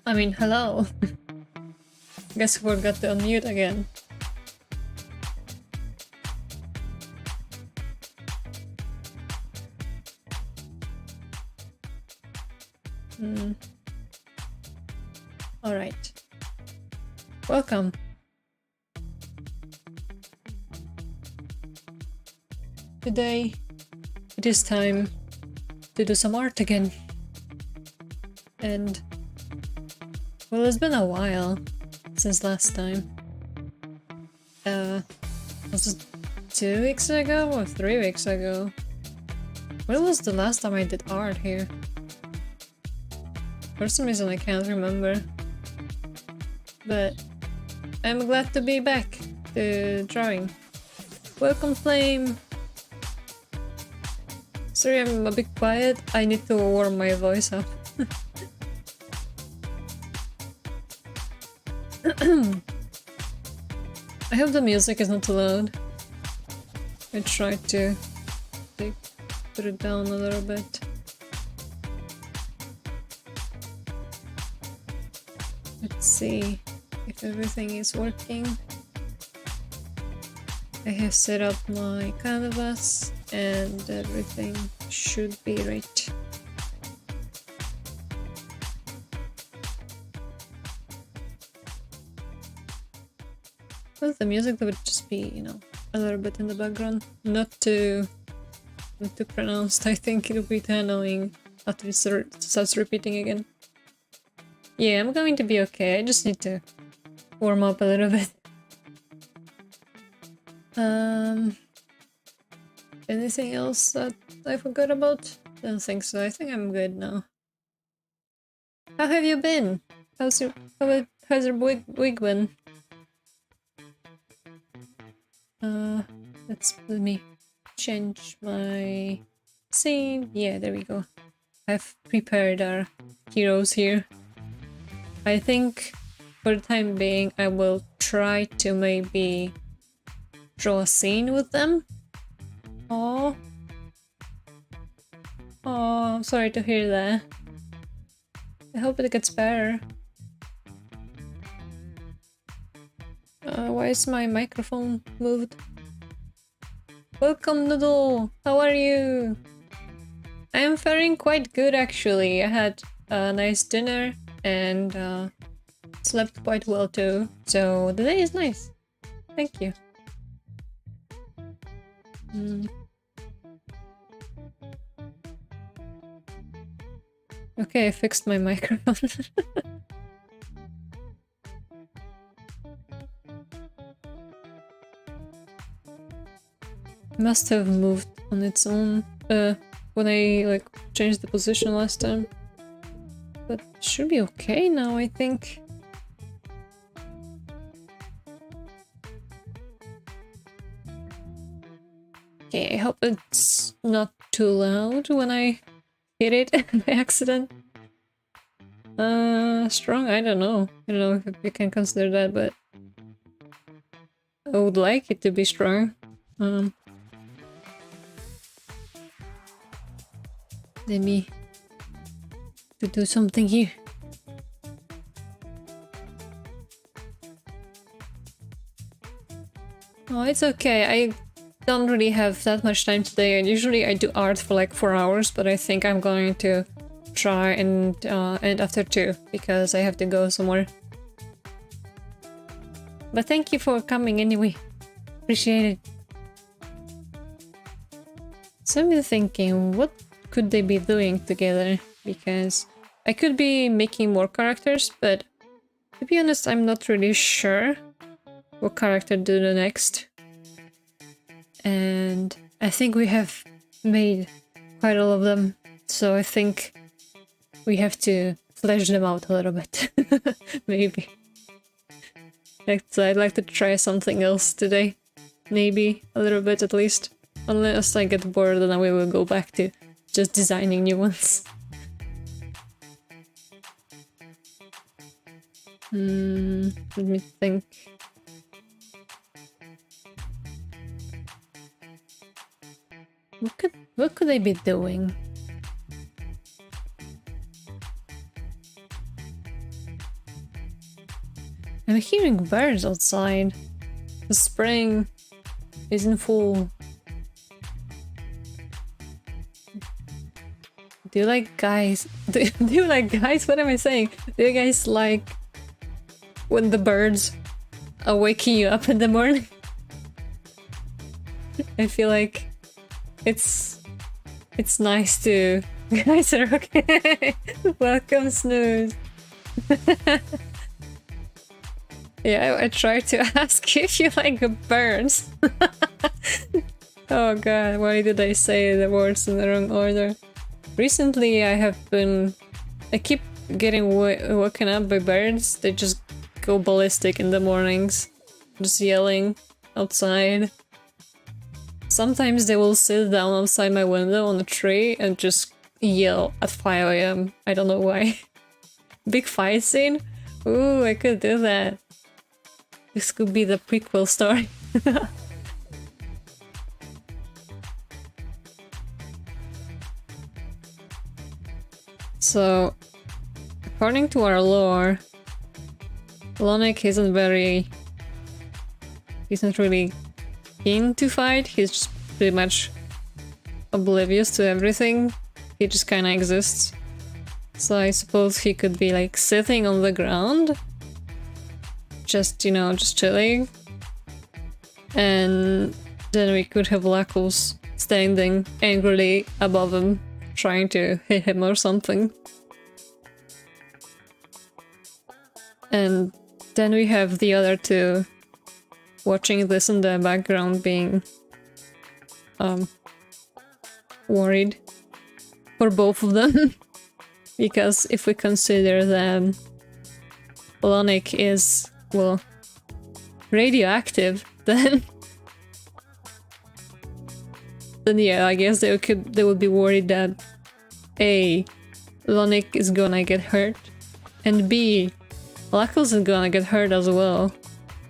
I mean, hello. Guess we forgot to unmute again. Alright. Welcome. Today, it is time to do some art again. And, well, it's been a while since last time. Was it 2 weeks ago or 3 weeks ago? When was the last time I did art here? For some reason I can't remember. But I'm glad to be back to drawing. Welcome, Flame! Sorry I'm a bit quiet, I need to warm my voice up. I hope the music is not too loud. I tried to put it down a little bit. Let's see if everything is working. I have set up my canvas and everything should be right. Well, the music would just be, you know, a little bit in the background. Not too pronounced. I think it'll be too annoying after it starts repeating again. Yeah, I'm going to be okay. I just need to warm up a little bit. Anything else that I forgot about? Don't think so. I think I'm good now. How have you been? How's your week been? Let me change my scene. Yeah, there we go. I've prepared our heroes here. I think for the time being I will try to maybe draw a scene with them. Oh, I'm sorry to hear that. I hope it gets better. Why is my microphone moved? Welcome, Noodle! How are you? I am faring quite good actually. I had a nice dinner and slept quite well too. So the day is nice. Thank you. Okay, I fixed my microphone. Must have moved on its own when I like changed the position last time. But it should be okay now, I think. Okay, I hope it's not too loud when I hit it by accident. Strong? I don't know. I don't know if you can consider that, but I would like it to be strong. Let me do something here. Oh, it's okay. I don't really have that much time today, and usually I do art for like 4 hours, but I think I'm going to try and end after 2 because I have to go somewhere. But thank you for coming anyway. Appreciate it. So I'm thinking, what could they be doing together? Because I could be making more characters, but to be honest, I'm not really sure what character to do next. And I think we have made quite a lot of them, so I think we have to flesh them out a little bit. Maybe. I'd like to try something else today. Maybe a little bit at least. Unless I get bored, then we will go back to just designing new ones. Let me think. What could I be doing? I'm hearing birds outside. The spring is in full. Do you like guys? Do you like guys? What am I saying? Do you guys like when the birds are waking you up in the morning? I feel like it's nice to... Guys are okay. Welcome, Snooze. Yeah, I tried to ask you if you like birds. Oh god, why did I say the words in the wrong order? Recently I keep getting woken up by birds. They just go ballistic in the mornings, just yelling outside. Sometimes they will sit down outside my window on a tree and just yell at 5 AM. I don't know why. Big fight scene? Ooh, I could do that. This could be the prequel story. So, according to our lore, Lonic isn't really keen to fight. He's just pretty much oblivious to everything. He just kinda exists. So I suppose he could be like sitting on the ground, just, you know, just chilling. And then we could have Raecords standing angrily above him, trying to hit him or something. And then we have the other two watching this in the background, being worried for both of them. Because if we consider that Lonic is, well, radioactive, then yeah, I guess they would be worried that A, Lonic is gonna get hurt, and B, Raecords is gonna get hurt as well.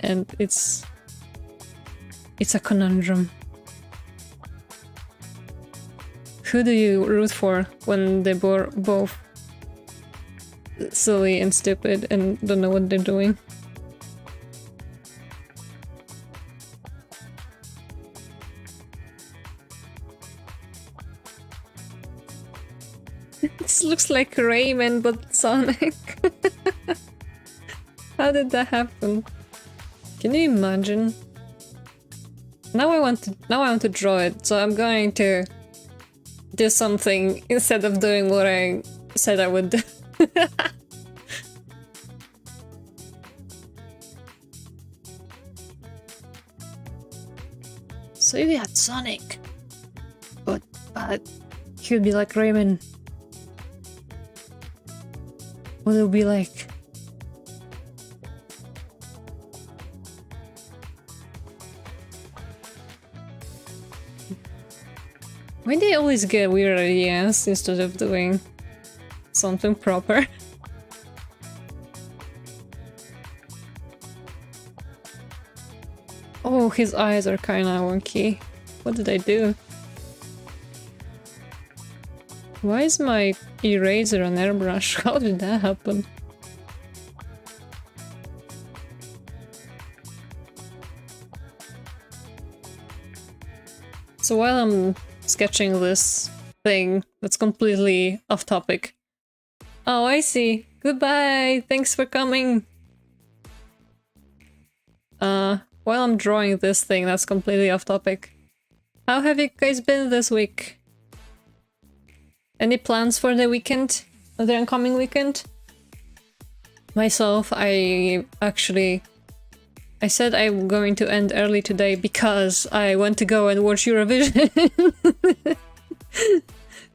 And it's a conundrum. Who do you root for when they both silly and stupid and don't know what they're doing? This looks like Rayman but Sonic. How did that happen? Can you imagine? Now I want to draw it, so I'm going to do something instead of doing what I said I would do. So if you had Sonic, but he would be like Rayman. What it would be like? Why do they always get weird ideas instead of doing something proper? Oh, his eyes are kinda wonky. What did I do? Why is my eraser an airbrush? How did that happen? So while I'm sketching this thing that's completely off topic. Oh, I see. Goodbye! Thanks for coming! While I'm drawing this thing that's completely off topic, how have you guys been this week? Any plans for the weekend? The oncoming weekend? Myself, I said I'm going to end early today because I want to go and watch Eurovision.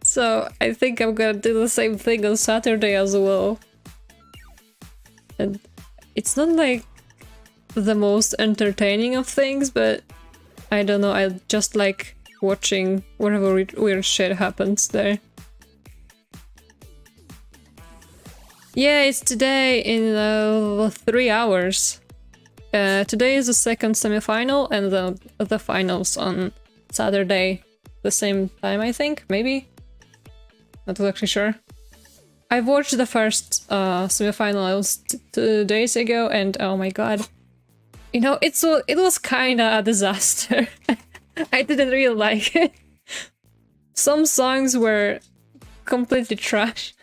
So I think I'm gonna do the same thing on Saturday as well. And it's not like the most entertaining of things, but I don't know, I just like watching whatever weird shit happens there. Yeah, it's today in 3 hours. Today is the second semi-final and the finals on Saturday. The same time, I think? Maybe? Not exactly sure. I watched the first semifinals 2 days ago, and oh my god, you know, it was kind of a disaster. I didn't really like it. Some songs were completely trash.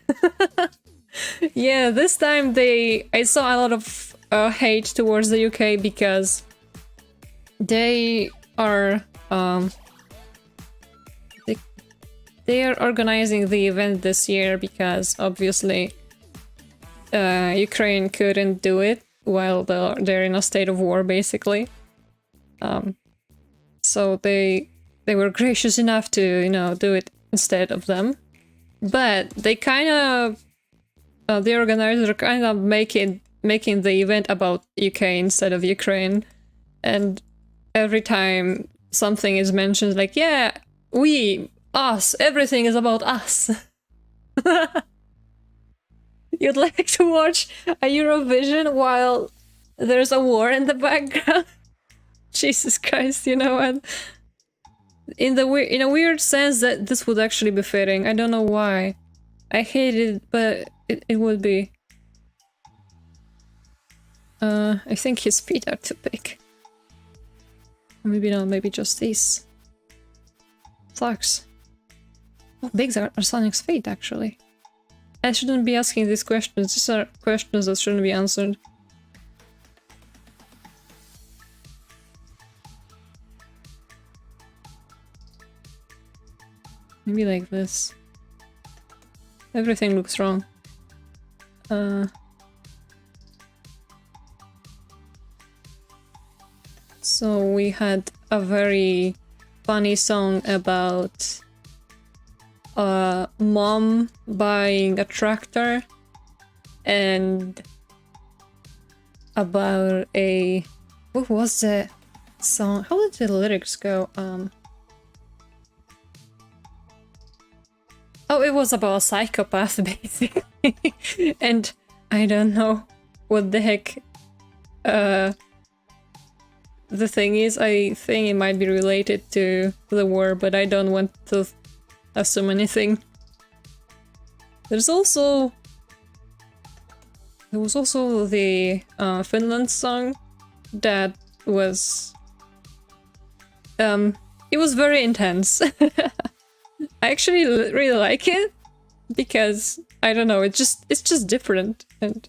Yeah, this time I saw a lot of hate towards the UK because they are they are organizing the event this year because obviously Ukraine couldn't do it while they're in a state of war, basically. So they were gracious enough to, you know, do it instead of them. But they kind of the organizers are kind of making the event about UK instead of Ukraine, and every time something is mentioned, like, yeah, we, us, everything is about us. You'd like to watch a Eurovision while there's a war in the background? Jesus Christ, you know what? In a weird sense that this would actually be fitting. I don't know why. I hate it, but it would be. I think his feet are too big. Maybe not, maybe just these. Sucks. How big are Sonic's feet, actually? I shouldn't be asking these questions. These are questions that shouldn't be answered. Maybe like this. Everything looks wrong. So we had a very funny song about mom buying a tractor, and about a... what was the song? How did the lyrics go? Oh, it was about a psychopath, basically. And I don't know what the heck the thing is. I think it might be related to the war, but I don't want to assume anything. There was also the Finland song that was it was very intense. I actually really like it because I don't know, it's just different. And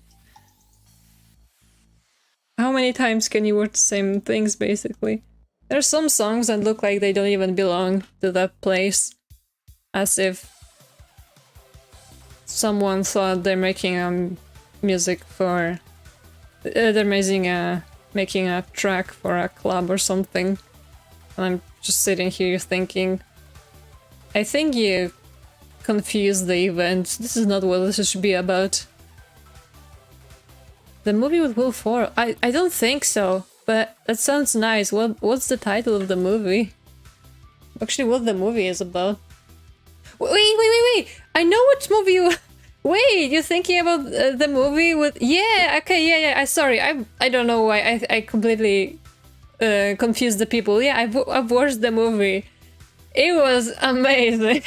how many times can you watch the same things, basically? There are some songs that look like they don't even belong to that place, as if someone thought they're making music for they're making a track for a club or something. And I'm just sitting here thinking, I think you confused the event. This is not what this should be about. The movie with Will Ferrell? I don't think so, but that sounds nice. What's the title of the movie? Actually, what the movie is about? Wait! I know what movie you... Wait, you're thinking about the movie with... Yeah, okay, yeah. Sorry, I don't know why I completely confused the people. Yeah, I've watched the movie. It was amazing.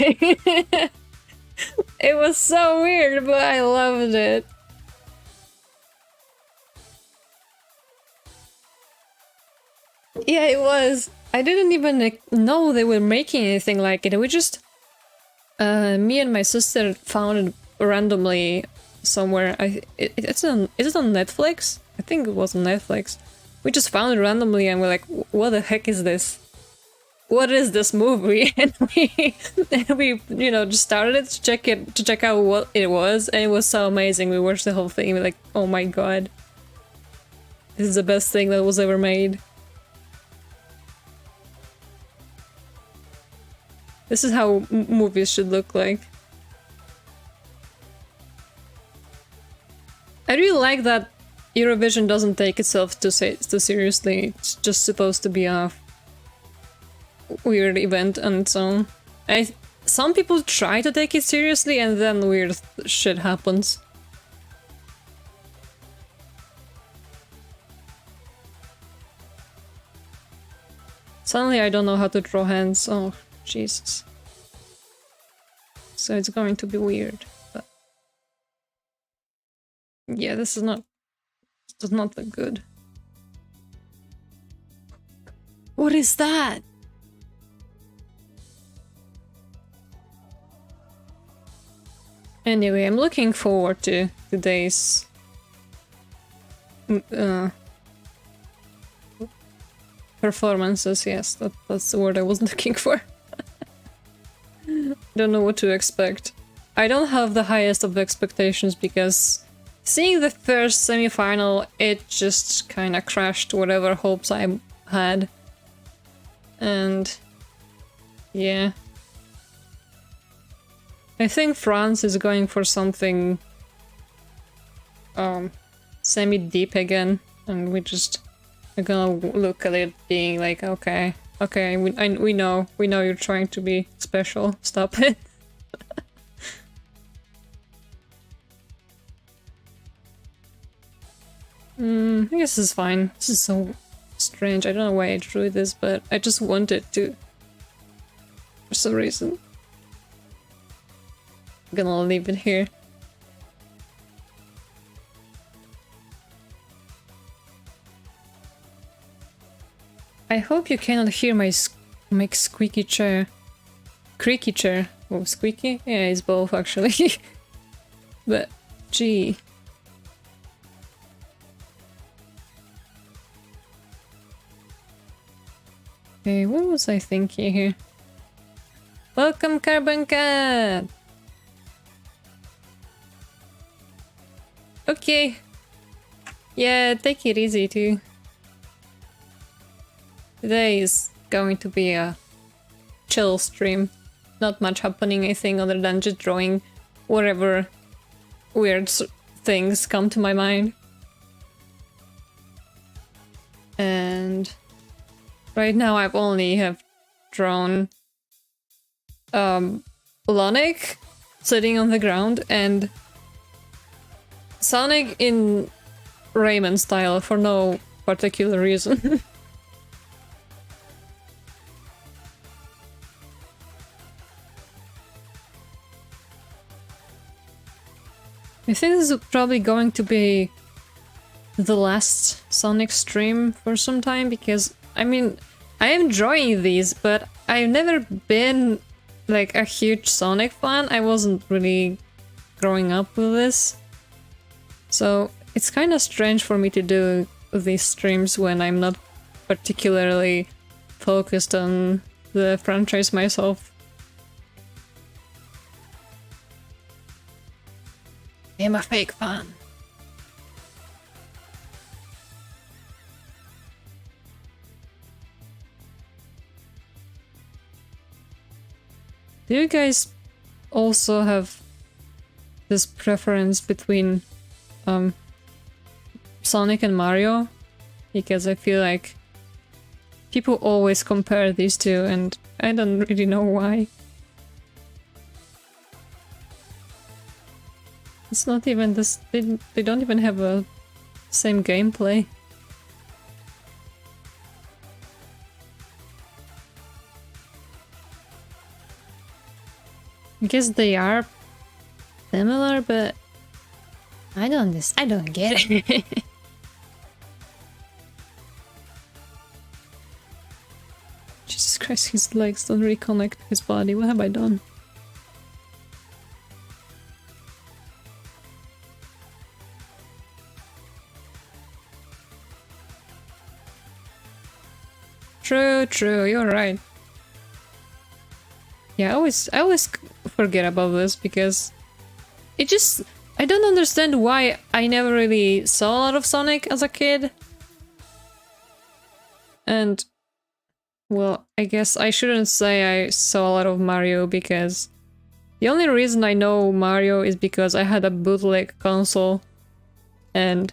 It was so weird, but I loved it. Yeah, it was. I didn't even know they were making anything like it. We just... me and my sister found it randomly somewhere. Is it on Netflix? I think it was on Netflix. We just found it randomly and we're like, what the heck is this? What is this movie? And we you know, just started it to check out what it was, and it was so amazing. We watched the whole thing and we're like, oh my god. This is the best thing that was ever made. This is how movies should look like. I really like that Eurovision doesn't take itself too seriously. It's just supposed to be a weird event on its own. Some people try to take it seriously and then weird shit happens. Suddenly I don't know how to draw hands. Oh, Jesus. So it's going to be weird. But Yeah, this does not look good. What is that? Anyway, I'm looking forward to today's performances. Yes, that's the word I was looking for. Don't know what to expect. I don't have the highest of expectations because seeing the first semi-final, it just kind of crashed whatever hopes I had. And yeah. I think France is going for something semi-deep again, and we just are gonna look at it being like, okay, we know you're trying to be special, stop it. I guess this is fine. This is so strange. I don't know why I drew this, but I just wanted to for some reason. I'm gonna leave it here. I hope you cannot hear my squeaky chair. Creaky chair. Oh, squeaky? Yeah, it's both actually. But, gee. Okay, what was I thinking here? Welcome, Carbon Cat! Okay. Yeah, take it easy too. Today is going to be a chill stream. Not much happening, I think, other than just drawing whatever weird things come to my mind. And right now I've only have drawn Lonic sitting on the ground and Sonic in Rayman style for no particular reason. I think this is probably going to be the last Sonic stream for some time because, I mean, I am enjoying these, but I've never been like a huge Sonic fan. I wasn't really growing up with this. So it's kind of strange for me to do these streams when I'm not particularly focused on the franchise myself. I'm a fake fan. Do you guys also have this preference between Sonic and Mario? Because I feel like people always compare these two and I don't really know why. It's not even this, they don't even have a same gameplay. I guess they are similar, but I don't get it. Jesus Christ, his legs don't reconnect his body. What have I done? True, you're right. Yeah, I always forget about this because it just, I don't understand why I never really saw a lot of Sonic as a kid. And, well, I guess I shouldn't say I saw a lot of Mario because the only reason I know Mario is because I had a bootleg console and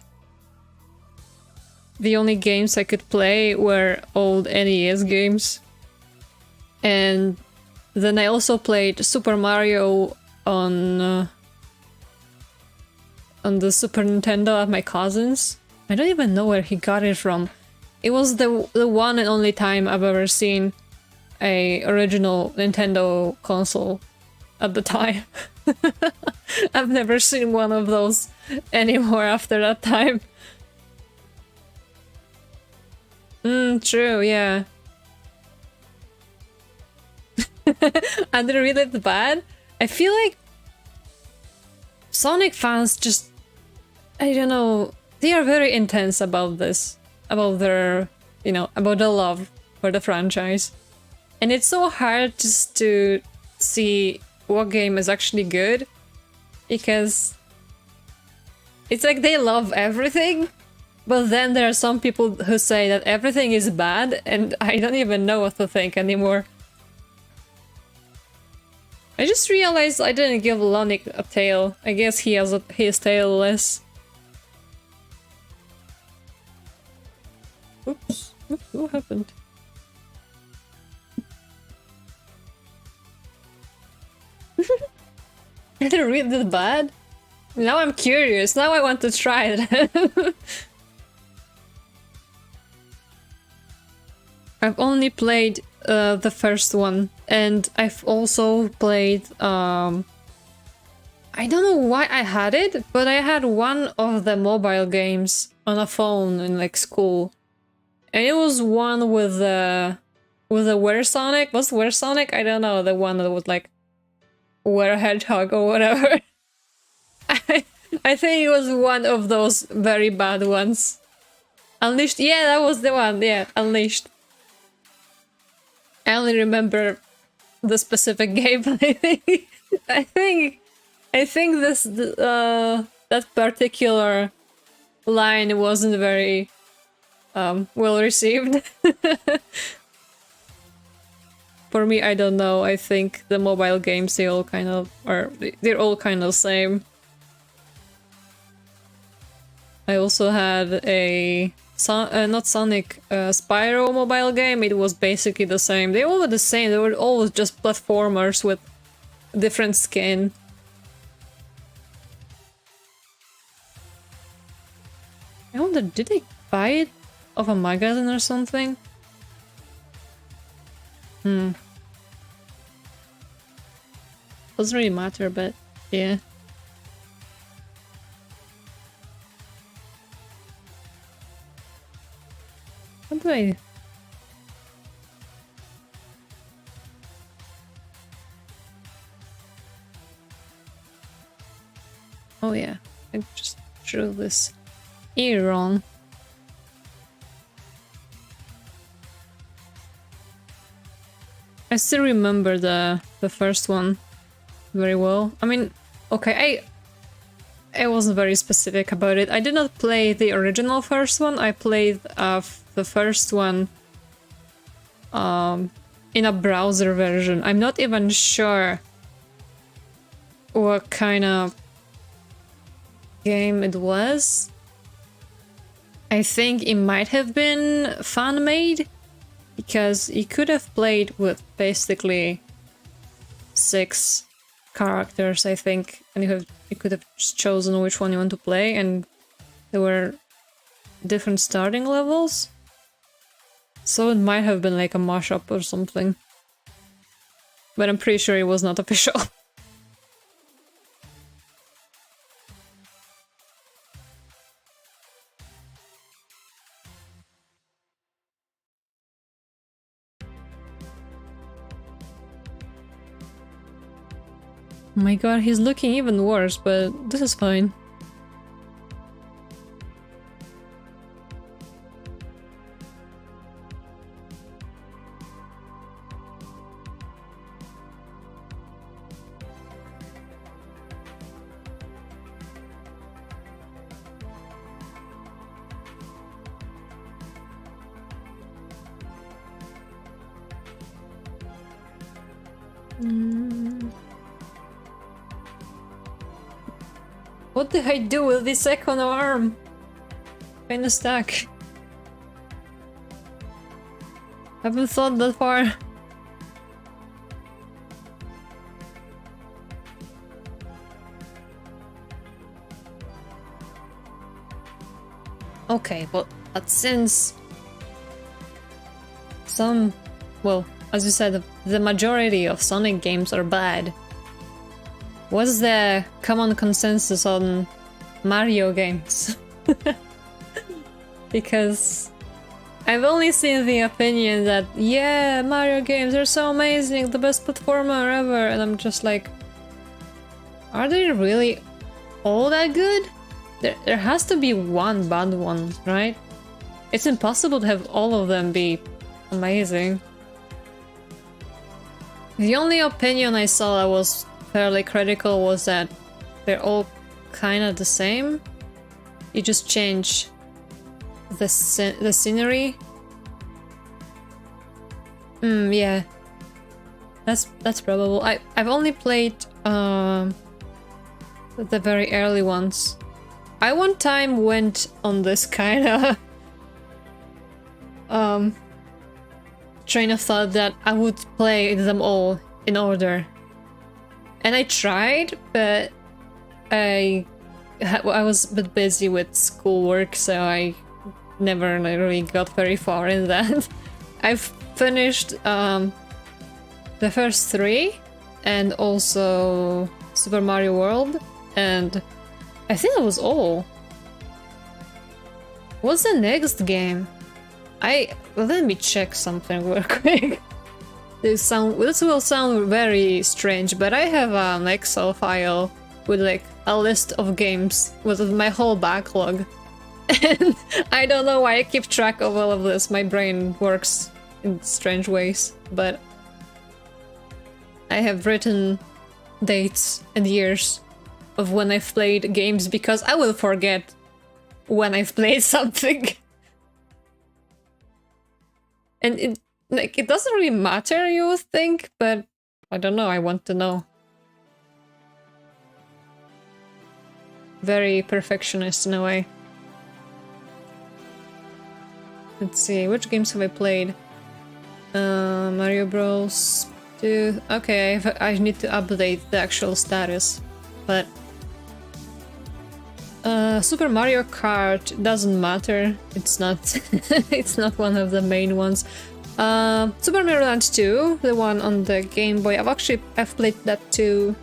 the only games I could play were old NES games. And then I also played Super Mario on the Super Nintendo at my cousin's. I don't even know where he got it from. It was the one and only time I've ever seen a original Nintendo console at the time. I've never seen one of those anymore after that time. True, yeah. And they're really bad. I feel like Sonic fans just, I don't know, they are very intense about this, about their, you know, about the love for the franchise. And it's so hard just to see what game is actually good, because it's like they love everything, but then there are some people who say that everything is bad, and I don't even know what to think anymore. I just realized I didn't give Lonic a tail. I guess he is tailless. Oops. What happened? Is it really bad? Now I'm curious. Now I want to try it. I've only played the first one, and I've also played I don't know why I had it, but I had one of the mobile games on a phone in like school, and it was one with the Were Sonic. What's Were Sonic? I don't know, the one that would like Were Hedgehog or whatever. I think it was one of those very bad ones. Unleashed. Yeah, that was the one. Yeah, Unleashed. I only remember the specific gameplay. I think this that particular line wasn't very well received. For me, I don't know. I think the mobile games, they're all kind of same. I also had a not Sonic, Spyro mobile game. It was basically the same. They all were the same. They were always just platformers with different skin. I wonder, did they buy it off a magazine or something? Doesn't really matter, but yeah. How do I... Oh yeah, I just drew this ear wrong. I still remember the first one very well. I mean, okay, I wasn't very specific about it. I did not play the original first one. I played the first one in a browser version. I'm not even sure what kind of game it was. I think it might have been fan-made, because you could have played with basically 6 characters, I think, and you could have just chosen which one you want to play, and there were different starting levels. So it might have been like a mashup or something. But I'm pretty sure it was not official. Oh my god, he's looking even worse, but this is fine. What did I do with the second arm? Kinda stuck. Haven't thought that far. Okay, but since some, well, as you said, the majority of Sonic games are bad, What's the common consensus on Mario games? Because I've only seen the opinion that, yeah, Mario games are so amazing, the best platformer ever, and I'm just like, are they really all that good? There has to be one bad one, right? It's impossible to have all of them be amazing. The only opinion I saw that was fairly critical was that they're all kind of the same. You just change the scenery. Yeah. That's probable. I've only played the very early ones. I one time went on this kind of train of thought that I would play them all in order. And I tried, but I was a bit busy with schoolwork, so I never really got very far in that. I've finished the first 3 and also Super Mario World, and I think that was all. What's the next game? Let me check something real quick. This will sound very strange, but I have an Excel file with like a list of games with my whole backlog. And I don't know why I keep track of all of this. My brain works in strange ways, but I have written dates and years of when I've played games because I will forget when I've played something. And it doesn't really matter, you would think, but I don't know, I want to know. Very perfectionist in a way. Let's see, which games have I played? Mario Bros. 2. Okay, I need to update the actual status, but Super Mario Kart doesn't matter. It's not it's not one of the main ones. Super Mario Land 2, the one on the Game Boy. I've played that too.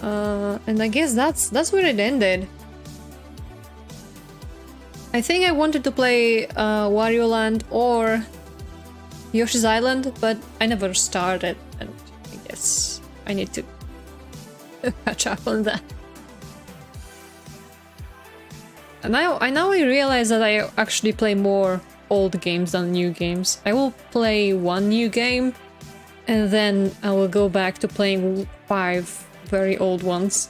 And I guess that's where it ended. I think I wanted to play Wario Land or Yoshi's Island, but I never started, and I guess I need to catch up on that. And I realize that I actually play more old games than new games. I will play one new game, and then I will go back to playing 5 very old ones.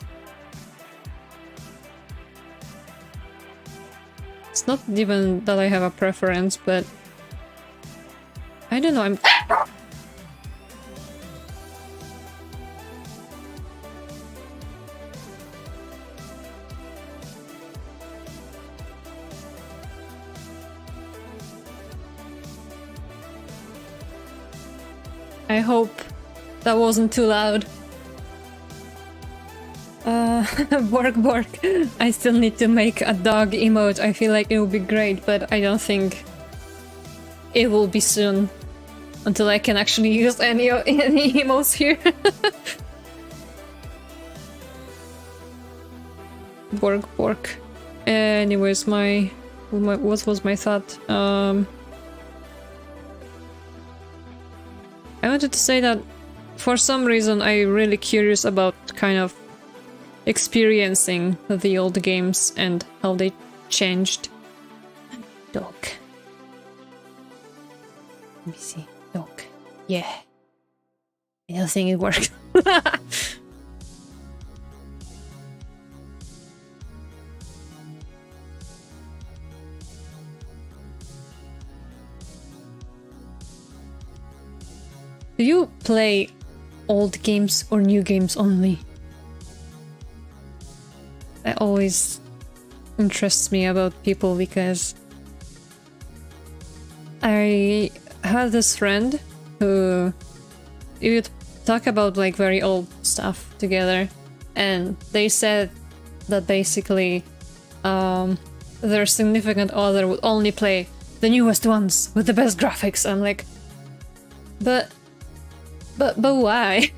It's not even that I have a preference, but I don't know, I hope that wasn't too loud. Bork. I still need to make a dog emote. I feel like it would be great, but I don't think it will be soon. Until I can actually use any emotes here. Bork. Anyways, what was my thought? I wanted to say that for some reason I'm really curious about kind of experiencing the old games and how they changed. Dog. Let me see. Dog. Yeah. I don't think it worked. Do you play old games or new games only? That always interests me about people because I had this friend who you would talk about like very old stuff together, and they said that basically their significant other would only play the newest ones with the best graphics. I'm like, but But why?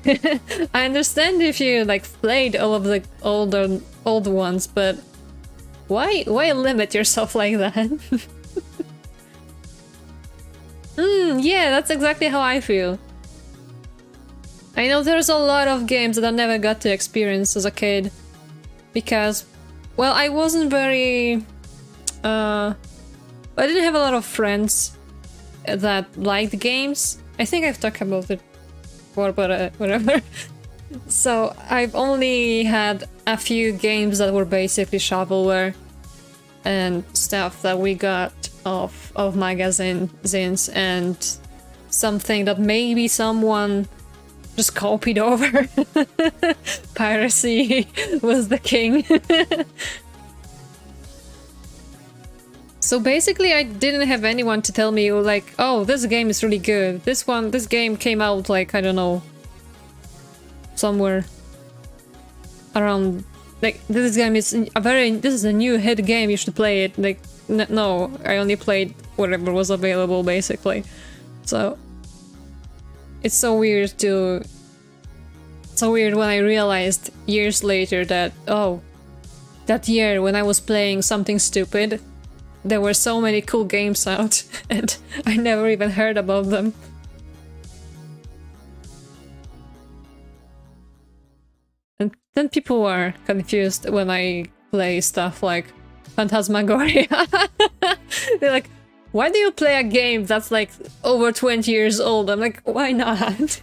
I understand if you like played all of the old ones, but why limit yourself like that? Yeah, that's exactly how I feel. I know there's a lot of games that I never got to experience as a kid because, well, I wasn't very I didn't have a lot of friends that liked games. I think I've talked about it before, but whatever. So I've only had a few games that were basically shovelware and stuff that we got of magazines and something that maybe someone just copied over. Piracy was the king. So basically I didn't have anyone to tell me like, oh, this game is really good. This game came out like, I don't know, somewhere around, like, this is a new hit game, you should play it. Like, no, I only played whatever was available basically. So it's so weird when I realized years later that, oh, that year when I was playing something stupid, there were so many cool games out and I never even heard about them. And then people are confused when I play stuff like Phantasmagoria. They're like, why do you play a game that's like over 20 years old? I'm like, why not?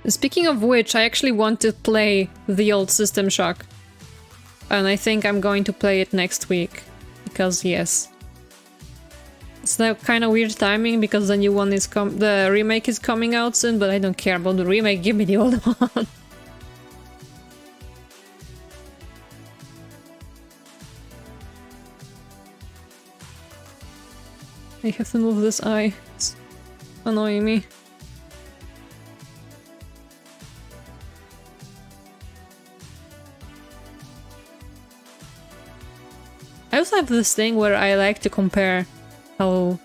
Speaking of which, I actually want to play the old System Shock. And I think I'm going to play it next week. Because yes. It's like kind of weird timing because the new one is the remake is coming out soon, but I don't care about the remake, give me the old one. I have to move this eye. It's annoying me. I also have this thing where I like to compare how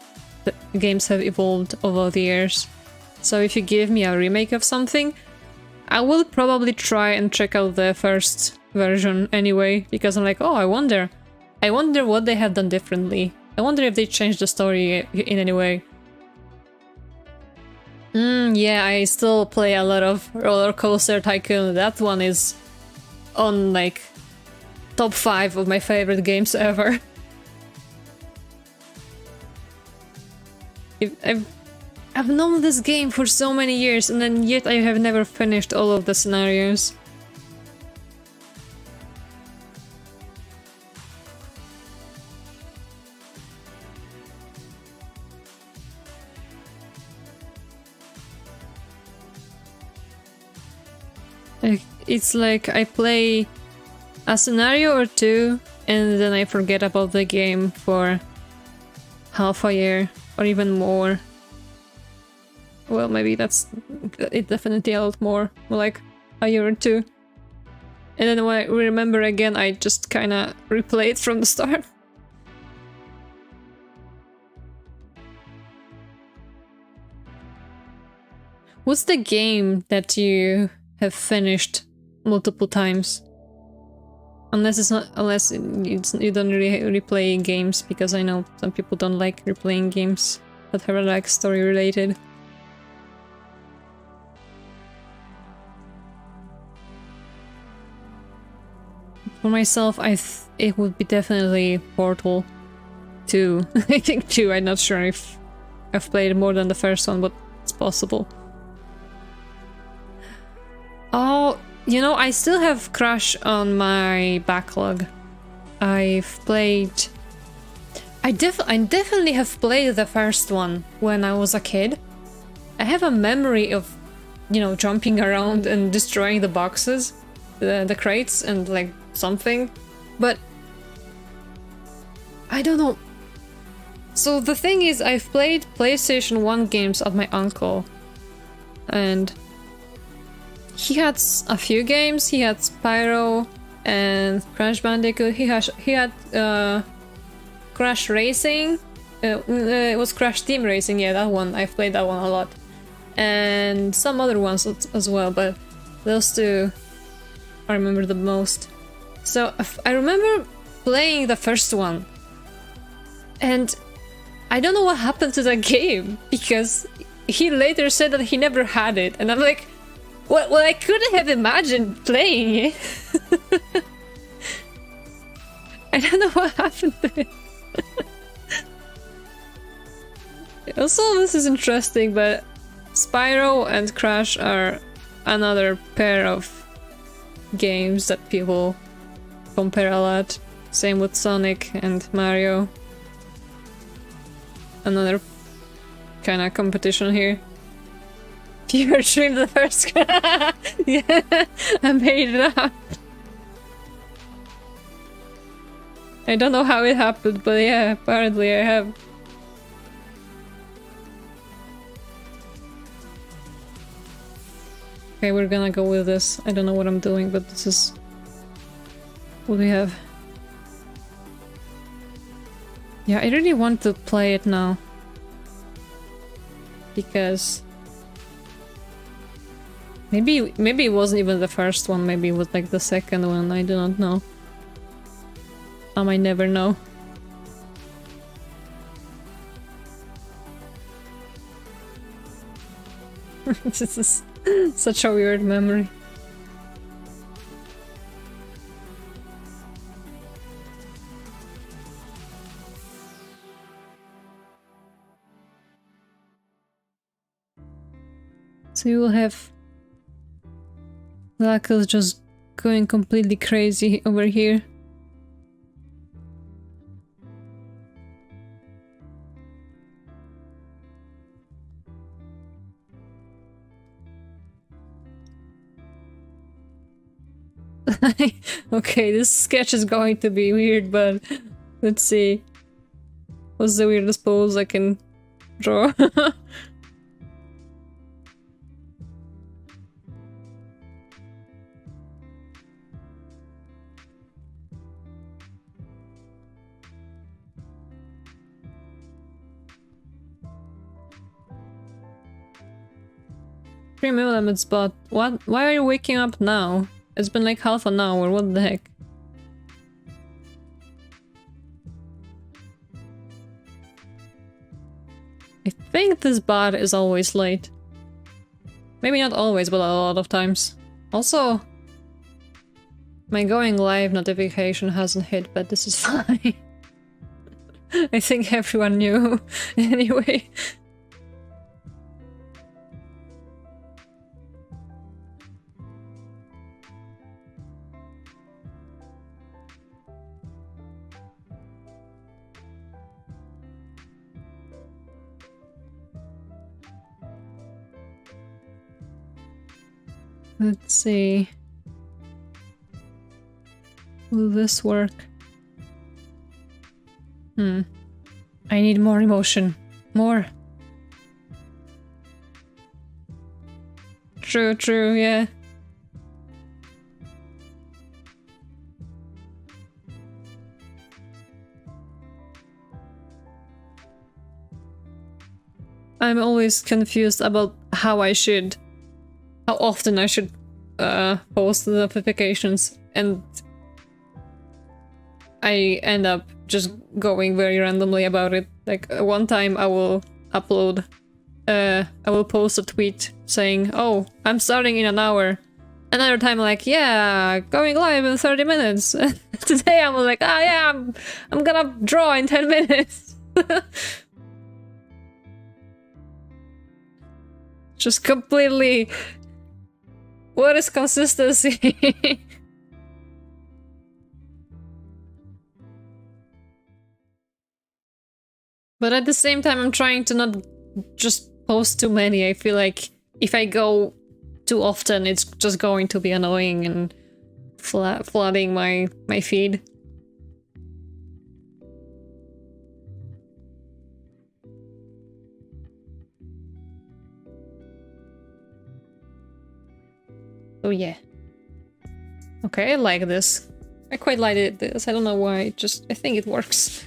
the games have evolved over the years. So if you give me a remake of something, I will probably try and check out the first version anyway, because I'm like, oh, I wonder what they have done differently. I wonder if they changed the story in any way. Yeah, I still play a lot of Roller Coaster Tycoon. That one is on like top 5 of my favorite games ever. I've known this game for so many years and then yet I have never finished all of the scenarios. It's like I play a scenario or two and then I forget about the game for half a year or even more. Well, maybe that's it, definitely a lot more like a year or two. And then when I remember again, I just kinda replay it from the start. What's the game that you have finished multiple times? Unless you don't really replay games, because I know some people don't like replaying games that are like story related. For myself, it would be definitely Portal 2. I think 2. I'm not sure if I've played more than the first one, but it's possible. Oh, you know, I still have Crash on my backlog. I've played... I definitely have played the first one when I was a kid. I have a memory of, you know, jumping around and destroying the boxes, the crates and like something, but I don't know. So the thing is, I've played PlayStation 1 games of my uncle, and he had a few games. He had Spyro and Crash Bandicoot. He had Crash Racing It was Crash Team Racing, yeah, that one. I've played that one a lot. And some other ones as well, but those two I remember the most. So I remember playing the first one, and I don't know what happened to that game, because he later said that he never had it, and I'm like, well, I couldn't have imagined playing it. I don't know what happened to it. Also, this is interesting, but Spyro and Crash are another pair of games that people compare a lot. Same with Sonic and Mario. Another kind of competition here. Fever Dream the first. Yeah, I made it up. I don't know how it happened, but yeah, apparently I have. Okay, we're gonna go with this. I don't know what I'm doing, but this is what we have. Yeah, I really want to play it now. Because maybe it wasn't even the first one, maybe it was like the second one, I do not know. I might never know. This is such a weird memory. So you will have Raecords just going completely crazy over here. Okay, this sketch is going to be weird, but let's see. What's the weirdest pose I can draw? Limits, but what? Why are you waking up now? It's been like half an hour, what the heck? I think this bot is always late. Maybe not always, but a lot of times. Also, my going live notification hasn't hit, but this is fine. I think everyone knew anyway. Let's see. Will this work? I need more emotion. More. True, yeah. I'm always confused about how often I should post the notifications, and I end up just going very randomly about it. Like one time I will upload, I will post a tweet saying, oh, I'm starting in an hour. Another time like, yeah, going live in 30 minutes. Today I'm like, ah, yeah, I'm gonna draw in 10 minutes. Just completely... What is consistency? But at the same time, I'm trying to not just post too many. I feel like if I go too often, it's just going to be annoying and flooding my feed. Oh yeah. Okay, I like this. I quite like this. I don't know why. I think it works.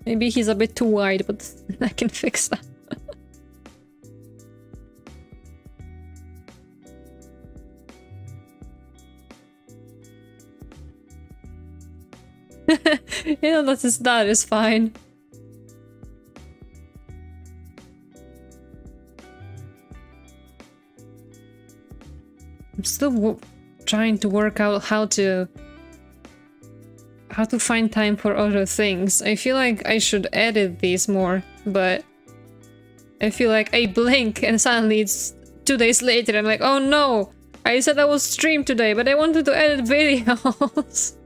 Maybe he's a bit too wide, but I can fix that. Yeah, that is fine. I'm still trying to work out how to find time for other things. I feel like I should edit these more, but I feel like I blink and suddenly it's 2 days later. I'm like, oh no! I said I would stream today, but I wanted to edit videos.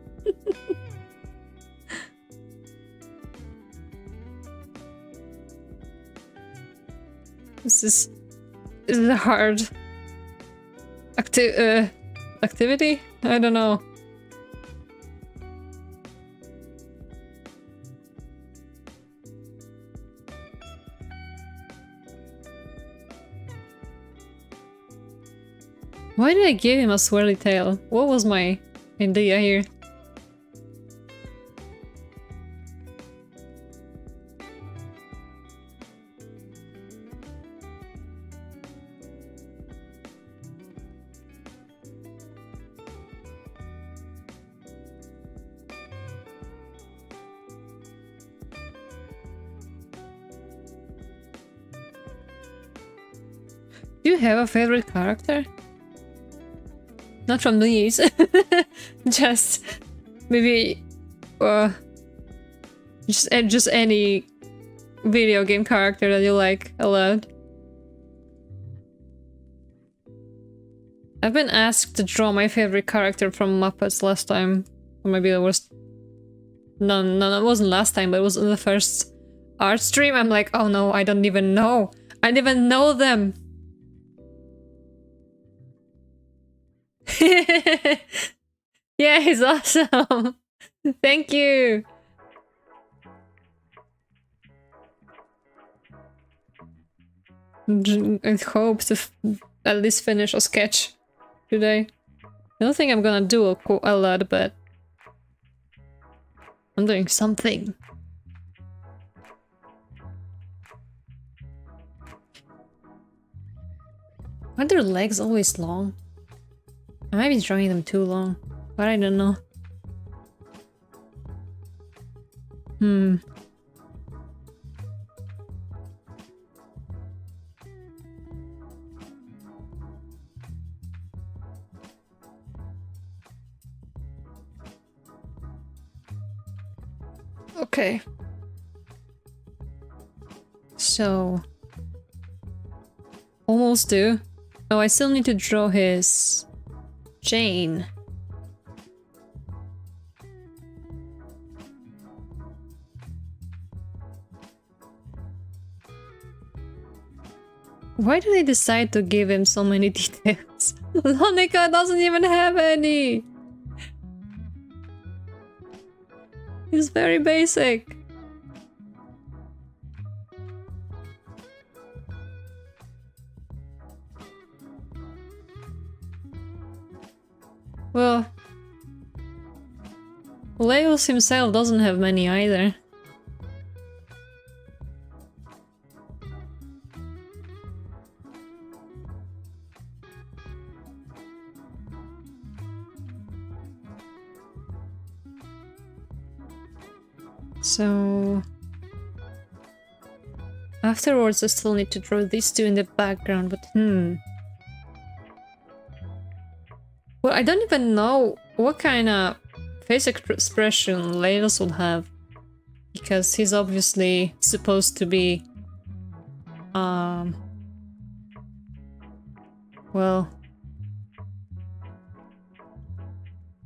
This is a hard activity? I don't know. Why did I give him a swirly tail? What was my idea here? Do you have a favorite character? Not from these. Just maybe just any video game character that you like a lot. I've been asked to draw my favorite character from Muppets last time. Or maybe it was no, it wasn't last time, but it was in the first art stream. I'm like, oh no, I don't even know. I didn't even know them. Yeah, he's awesome. Thank you. I hope to at least finish a sketch today. I don't think I'm gonna do a lot, but I'm doing something. Why are their legs always long? I might be drawing them too long, but I don't know. Okay. So... almost do. Oh, I still need to draw his... chain. Why did they decide to give him so many details? Lonica doesn't even have any! He's very basic. Well, Raelice himself doesn't have many either. So... afterwards I still need to draw these two in the background, but well, I don't even know what kind of face expression Raelice would have. Because he's obviously supposed to be... well...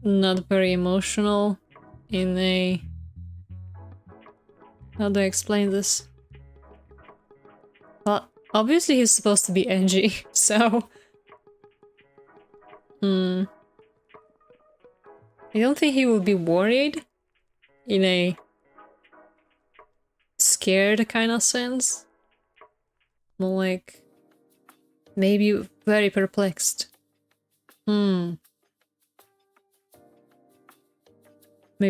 not very emotional in a... how do I explain this? Well, obviously he's supposed to be edgy, so... I don't think he will be worried in a scared kind of sense. More like maybe very perplexed. Maybe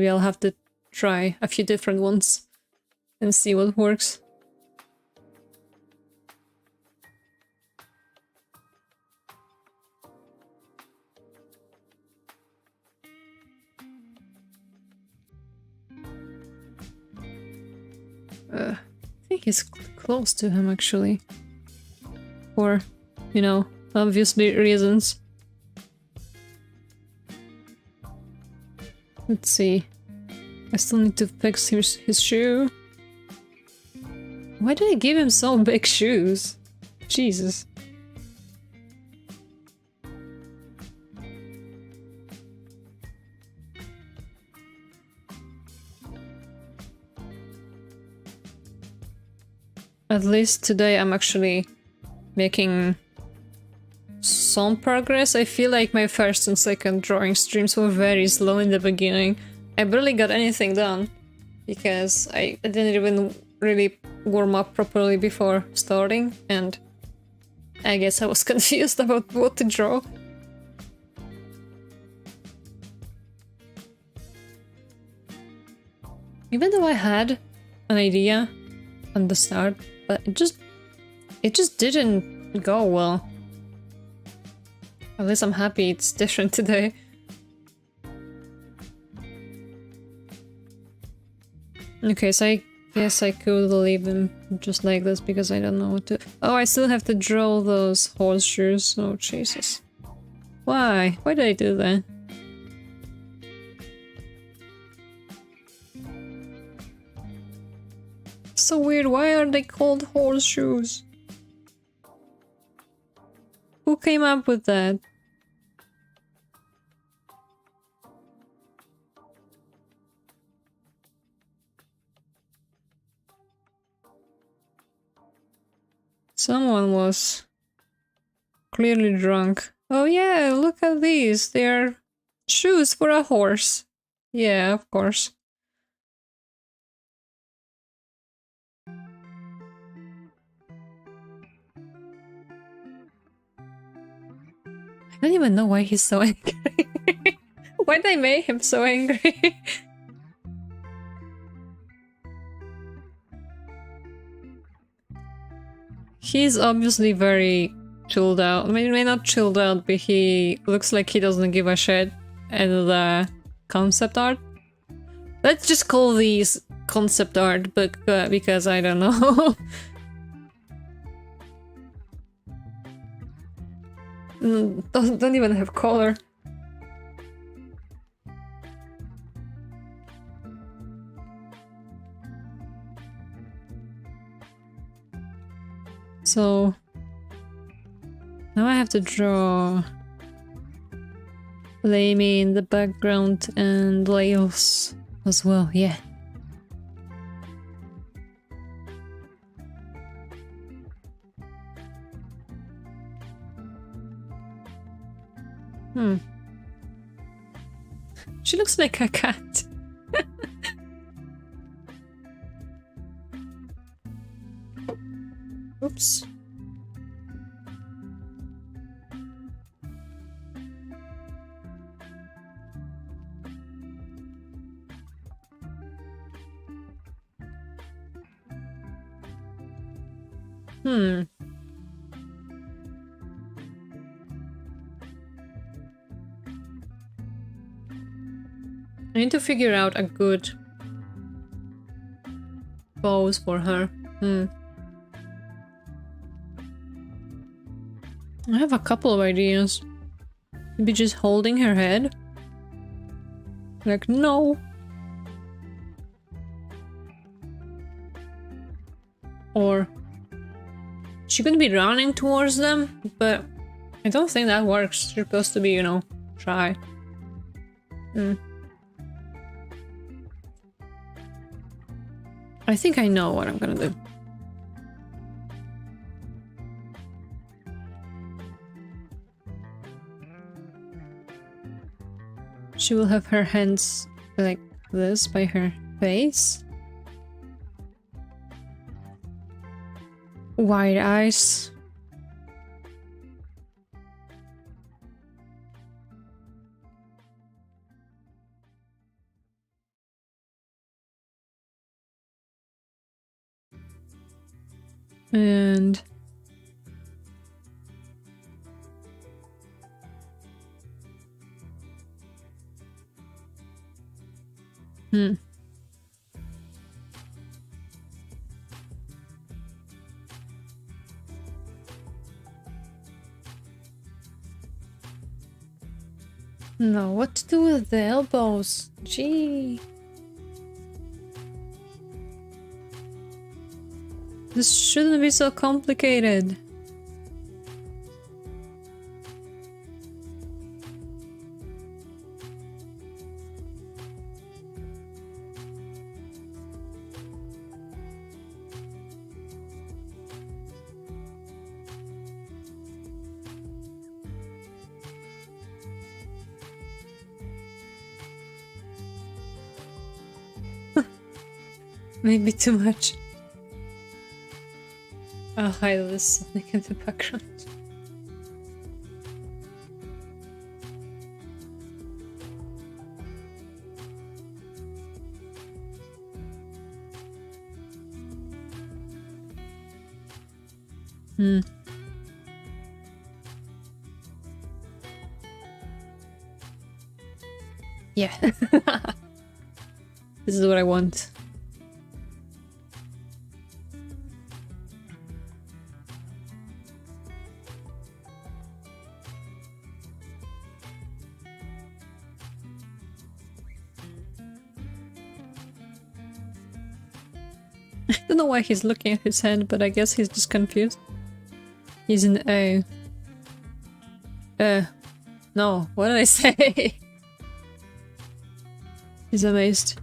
I'll have to try a few different ones. and see what works. I think he's close to him actually. For, you know, obviously reasons. Let's see. I still need to fix his shoe. Why did I give him so big shoes? Jesus. At least today I'm actually making some progress. I feel like my first and second drawing streams were very slow in the beginning. I barely got anything done because I didn't even really warm up properly before starting, and I guess I was confused about what to draw. Even though I had an idea on the start, but it just didn't go well. At least I'm happy it's different today. Okay, so I guess I could leave them just like this because I don't know what to... Oh, I still have to draw those horseshoes. Oh, Jesus. Why? Why did I do that? So weird. Why are they called horseshoes? Who came up with that? Someone was clearly drunk. Oh yeah, look at these. They're shoes for a horse. Yeah, of course. I don't even know why he's so angry. Why did I make him so angry? He's obviously very chilled out. I mean, not chilled out, but he looks like he doesn't give a shit at the concept art. Let's just call these concept art book because I don't know. Don't even have color. So now I have to draw Lamie in the background and Raelice as well, yeah. She looks like a cat. Oops. I need to figure out a good pose for her. I have a couple of ideas. Maybe just holding her head. Like, no. Or she could be running towards them, but I don't think that works. She's supposed to be, you know, shy. I think I know what I'm gonna do. She will have her hands like this by her face. Wide eyes. And no, what to do with the elbows? Gee. This shouldn't be so complicated. Maybe too much. I'll hide this Sonic in the background. Yeah. This is what I want. I don't know why he's looking at his hand, but I guess he's just confused. He's in A. No, what did I say? He's amazed.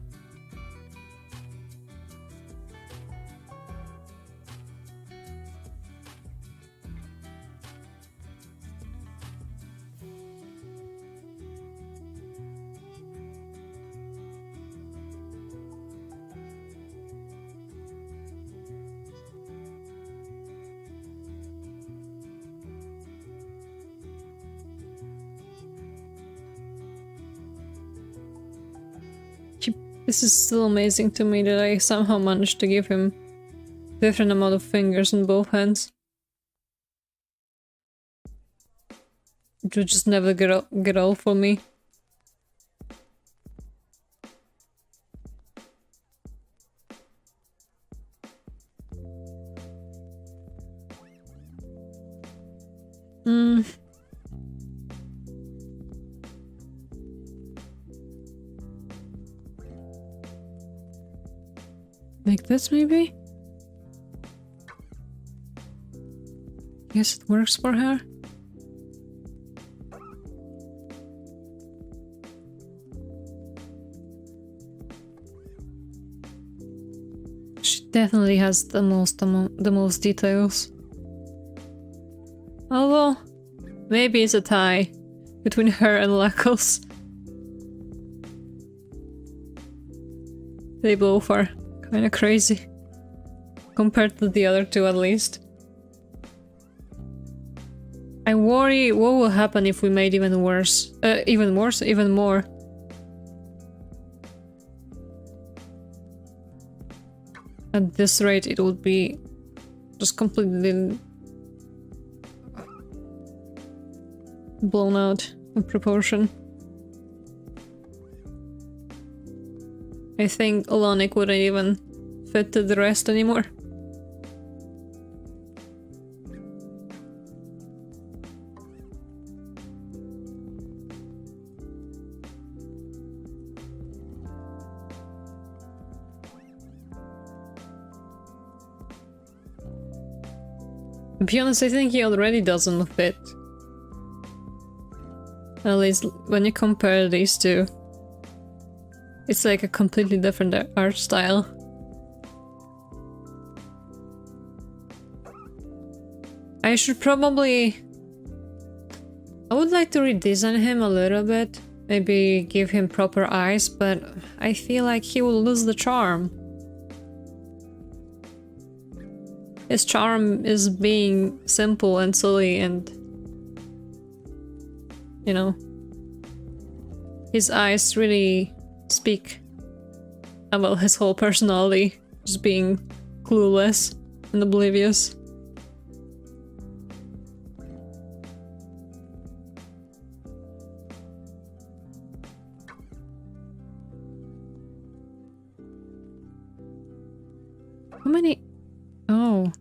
This is still amazing to me that I somehow managed to give him different amount of fingers in both hands. It would just never get old for me. Like this, maybe? Guess it works for her. She definitely has the most details. Although, maybe it's a tie between her and Raecords. They both are kinda crazy. Compared to the other two, at least. I worry what will happen if we made even worse. Even more. At this rate, it would be just completely blown out of proportion. I think Olonic wouldn't even fit to the rest anymore. To be honest, I think he already doesn't fit. At least when you compare these two. It's like a completely different art style. I should probably... I would like to redesign him a little bit. Maybe give him proper eyes, but I feel like he will lose the charm. His charm is being simple and silly and... you know... his eyes really speak about his whole personality, just being clueless and oblivious. How many? Oh.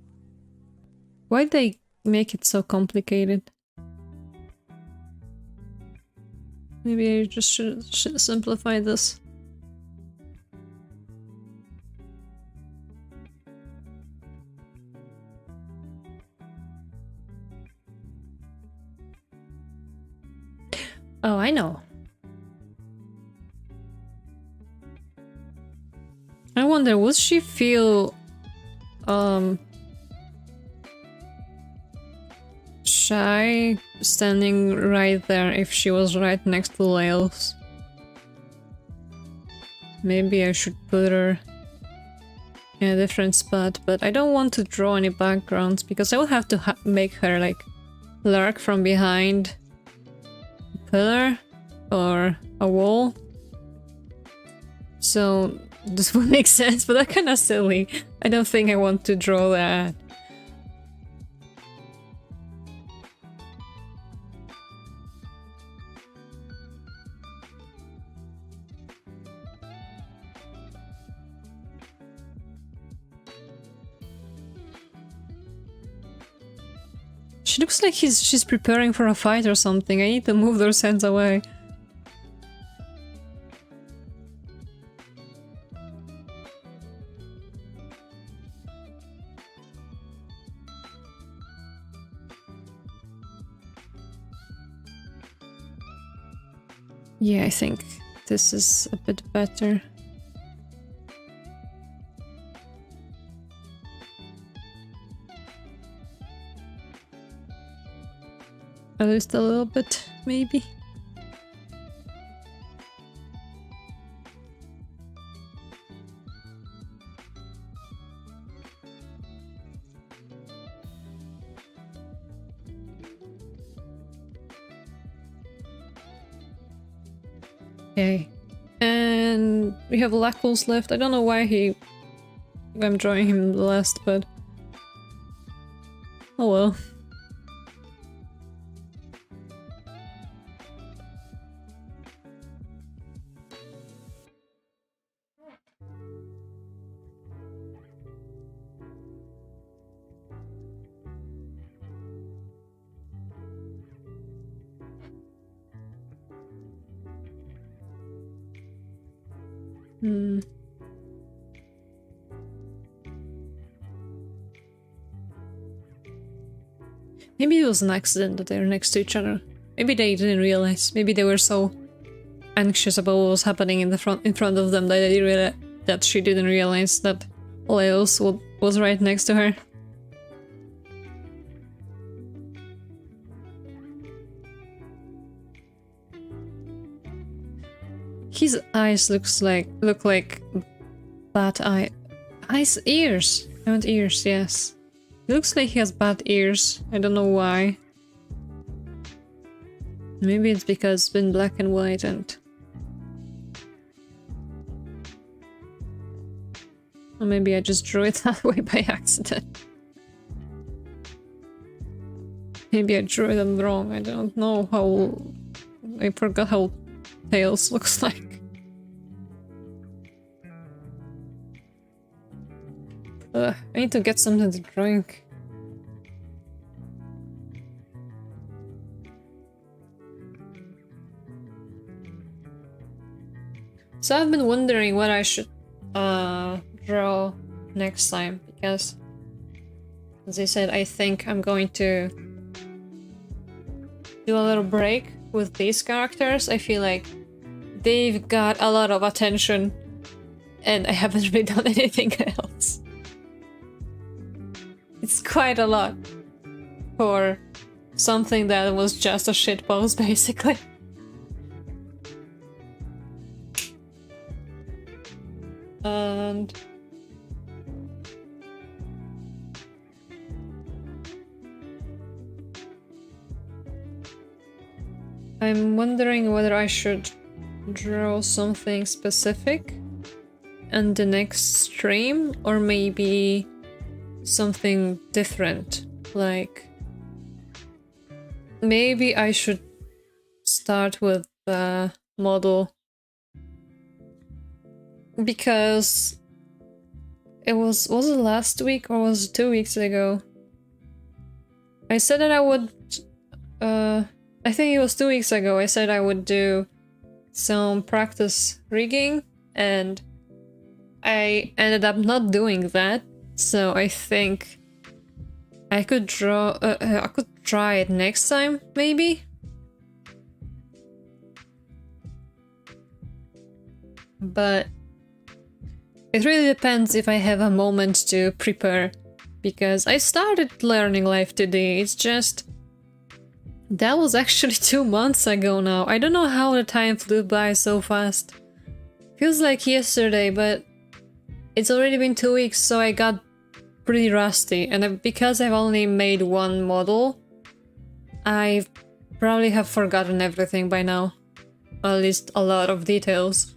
Why'd they make it so complicated? Maybe I just should simplify this. Oh, I know. I wonder, would she feel shy standing right there if she was right next to Raelice? Maybe I should put her in a different spot, but I don't want to draw any backgrounds because I will have to make her like lurk from behind a pillar or a wall. So this would make sense, but that's kind of silly. I don't think I want to draw that. She looks like she's preparing for a fight or something. I need to move those hands away. Yeah, I think this is a bit better. At least a little bit, maybe. Okay. And we have Raecords left. I don't know why I'm drawing him last, but oh well. Maybe it was an accident that they're next to each other. Maybe they didn't realize. Maybe they were so anxious about what was happening in front of them that she didn't realize that Raelice was right next to her. His eyes look like bad ears. I want ears, yes. It looks like he has bad ears. I don't know why. Maybe it's because it's been black and white and... Or maybe I just drew it that way by accident. Maybe I drew them wrong. I don't know how... I forgot how Tails looks like. I need to get something to drink. So I've been wondering what I should draw next time, because as I said, I think I'm going to do a little break with these characters. I feel like they've got a lot of attention and I haven't really done anything else. It's quite a lot for something that was just a shitpost, basically. And I'm wondering whether I should draw something specific in the next stream, or maybe something different. Like, maybe I should start with the model, because was it last week or was it 2 weeks ago? I said that I would, I think it was 2 weeks ago, I said I would do some practice rigging, and I ended up not doing that, so I think I could I could try it next time, maybe? But it really depends if I have a moment to prepare, because I started learning Live 2D, it's just... that was actually 2 months ago now. I don't know how the time flew by so fast. Feels like yesterday, but it's already been 2 weeks, so I got pretty rusty. And because I've only made one model, I probably have forgotten everything by now. At least a lot of details.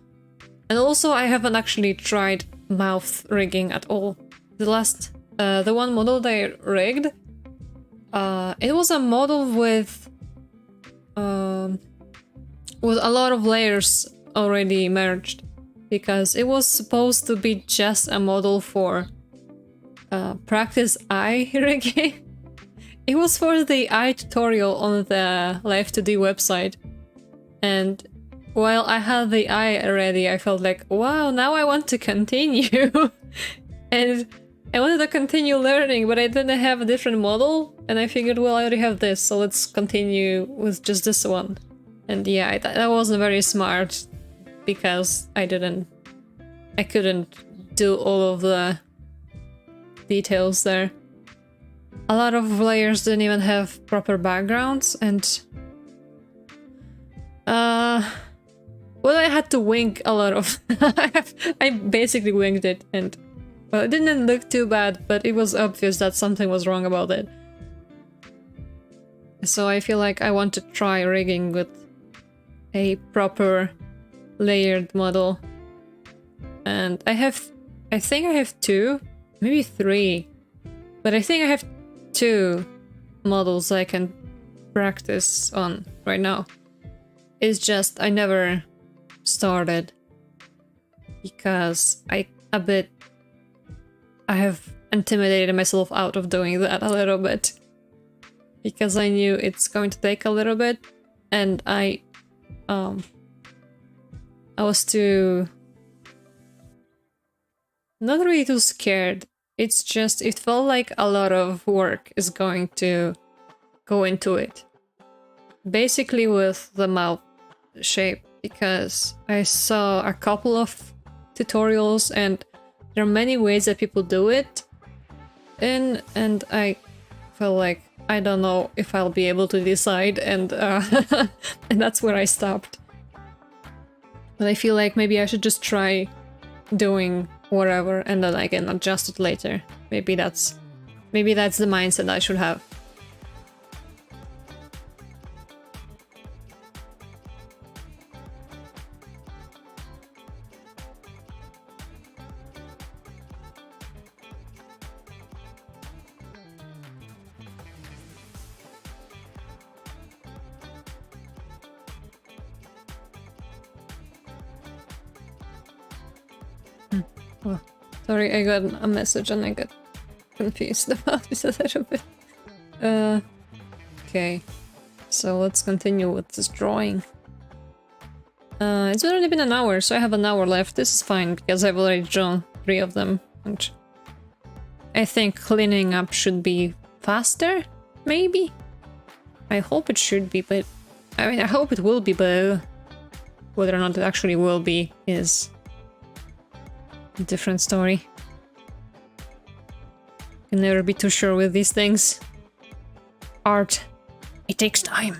And also I haven't actually tried mouth rigging at all. The one model that I rigged, it was a model with a lot of layers already merged, because it was supposed to be just a model for practice eye rigging. It was for the eye tutorial on the Live 2D website, and while I had the eye ready, I felt like, wow, now I want to continue. And I wanted to continue learning, but I didn't have a different model, and I figured, well, I already have this, so let's continue with just this one. And yeah, that wasn't very smart, because I couldn't do all of the details there. A lot of layers didn't even have proper backgrounds, and well, I had to wing a lot of... I basically winged it, and well, it didn't look too bad, but it was obvious that something was wrong about it. So I feel like I want to try rigging with a proper layered model. And I think I have 2, maybe 3, but I think I have 2 models I can practice on right now. It's just I never started, because I have intimidated myself out of doing that a little bit, because I knew it's going to take a little bit, and I was not really too scared. It's just, it felt like a lot of work is going to go into it. Basically with the mouth shape, because I saw a couple of tutorials and there are many ways that people do it, and I felt like I don't know if I'll be able to decide, and and that's where I stopped. But I feel like maybe I should just try doing whatever and then I can adjust it later. Maybe that's the mindset I should have. Oh, sorry, I got a message and I got confused about it a little bit. Okay, so let's continue with this drawing. It's already been an hour, so I have an hour left. This is fine, because I've already drawn 3 of them. And I think cleaning up should be faster, maybe? I hope it should be, but... I mean, I hope it will be, but... whether or not it actually will be is... a different story. Can never be too sure with these things. Art. It takes time.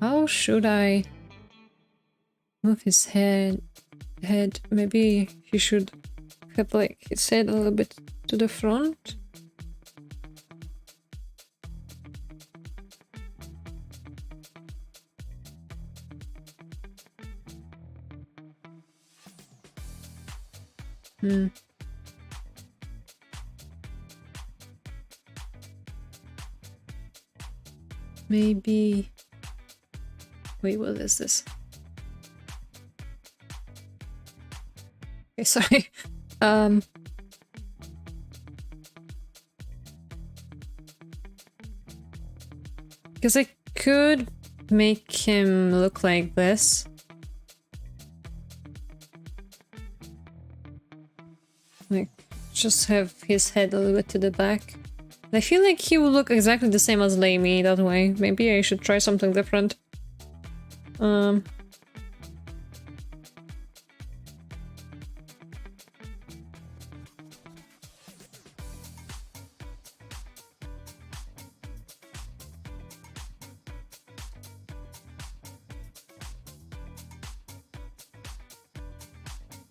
How should I move his head? Maybe he should have like his head a little bit to the front. Hmm. Maybe... Wait, what is this? Okay, sorry. Because I could make him look like this. Like, just have his head a little bit to the back. I feel like he would look exactly the same as Lamey that way. Maybe I should try something different.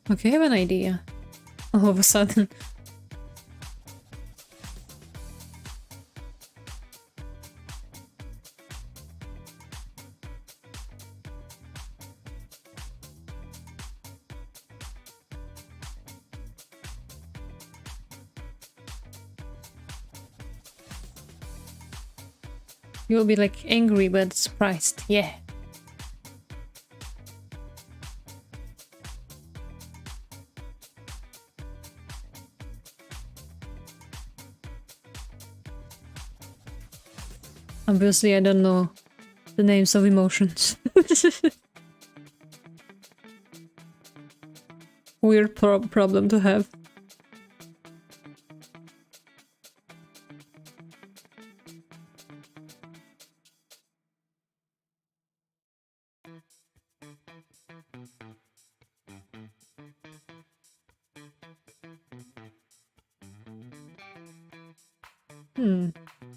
Okay, I have an idea. All of a sudden. You'll be like angry but surprised. Yeah. Obviously, I don't know the names of emotions. Weird problem to have.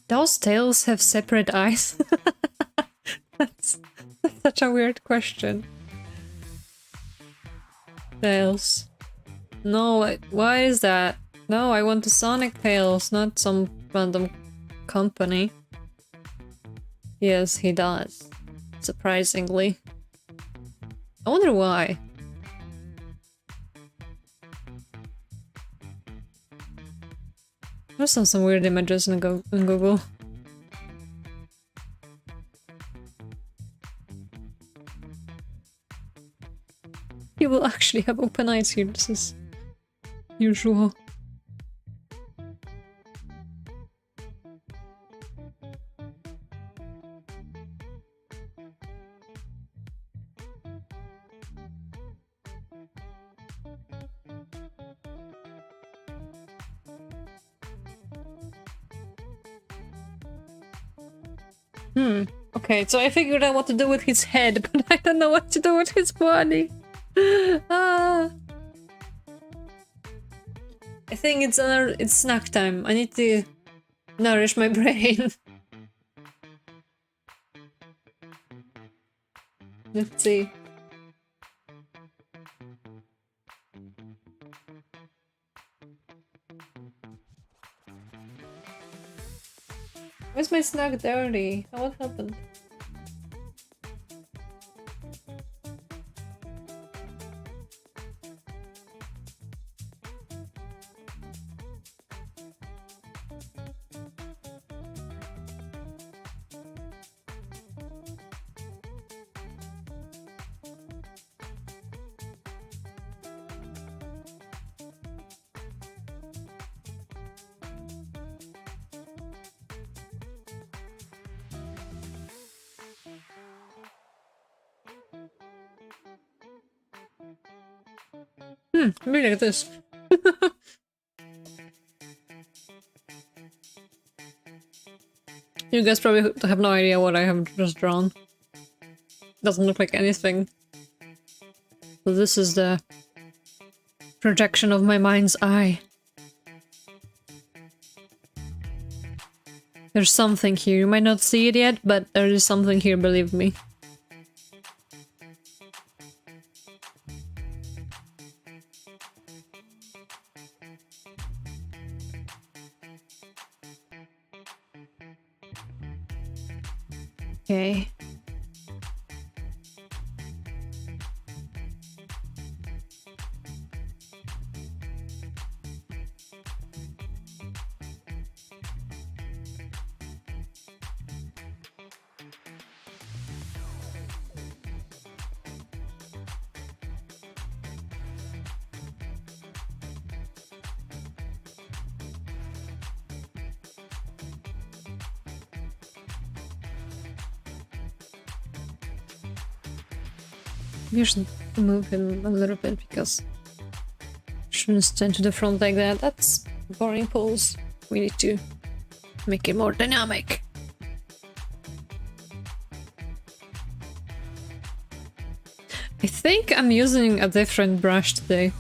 Those tails have separate eyes? That's such a weird question. Tails. No, why is that? No, I want the Sonic tails, not some random company. Yes, he does. Surprisingly. I wonder why. There's some weird images in Google. You will actually have open eyes here. This is usual. Okay, so I figured out what to do with his head, but I don't know what to do with his body. I think it's snack time. I need to nourish my brain. Let's see. Where's my snack dirty? What happened? Maybe like this. You guys probably have no idea what I have just drawn. Doesn't look like anything. So this is the projection of my mind's eye. There's something here. You might not see it yet, but there is something here, believe me. Okay. We should move him a little bit because shouldn't stand to the front like that. That's boring pose. We need to make it more dynamic. I think I'm using a different brush today.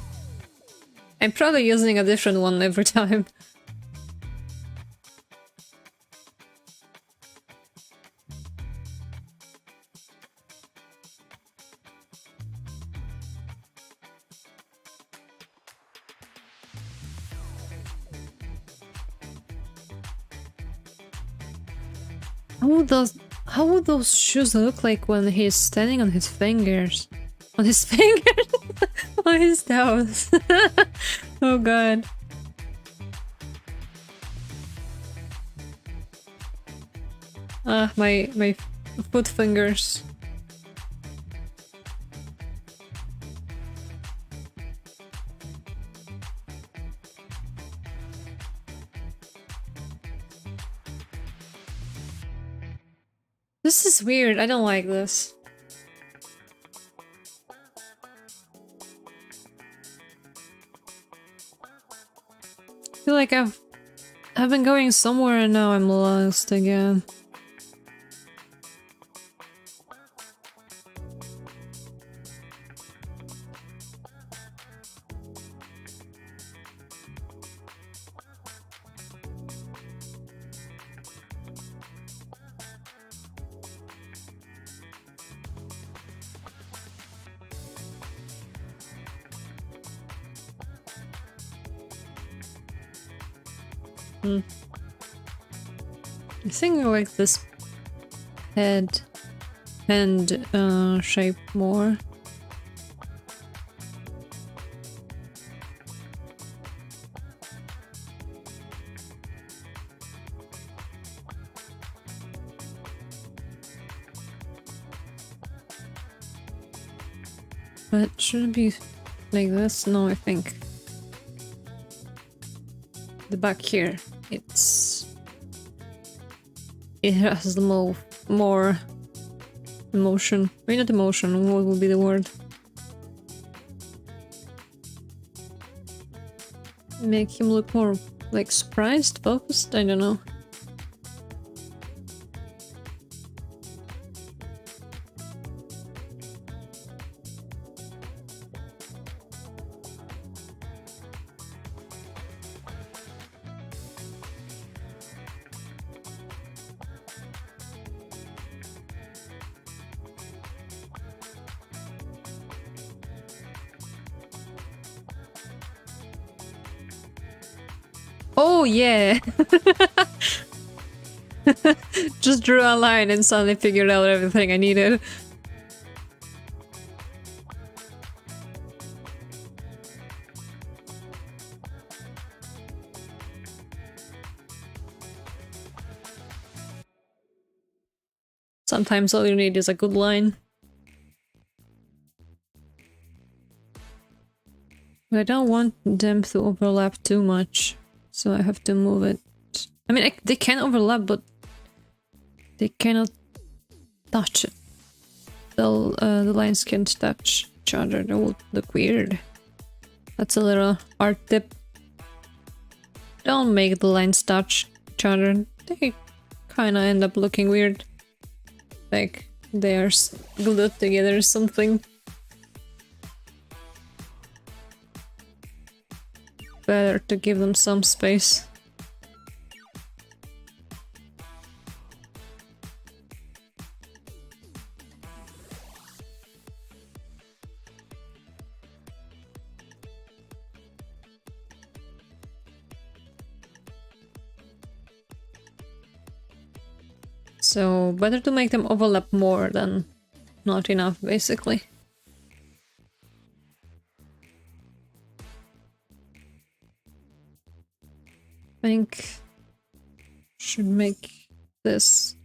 I'm probably using a different one every time. How would those shoes look like when he's standing on his fingers? On his fingers? On his toes? Oh god. Ah, my foot fingers. This is weird. I don't like this. I feel like I've been going somewhere and now I'm lost again. I think I like this head and shape more. But should it be like this? No, I think the back here, it has the more emotion. I mean, not emotion, what would be the word? Make him look more like surprised, focused, I don't know. Oh yeah! Just drew a line and suddenly figured out everything I needed. Sometimes all you need is a good line. But I don't want them to overlap too much. So I have to move it. I mean, they can overlap, but they cannot touch it. The lines can't touch each other. They will look weird. That's a little art tip. Don't make the lines touch each other. They kind of end up looking weird. Like they are glued together or something. Better to give them some space. So better to make them overlap more than not enough, basically. I think should make this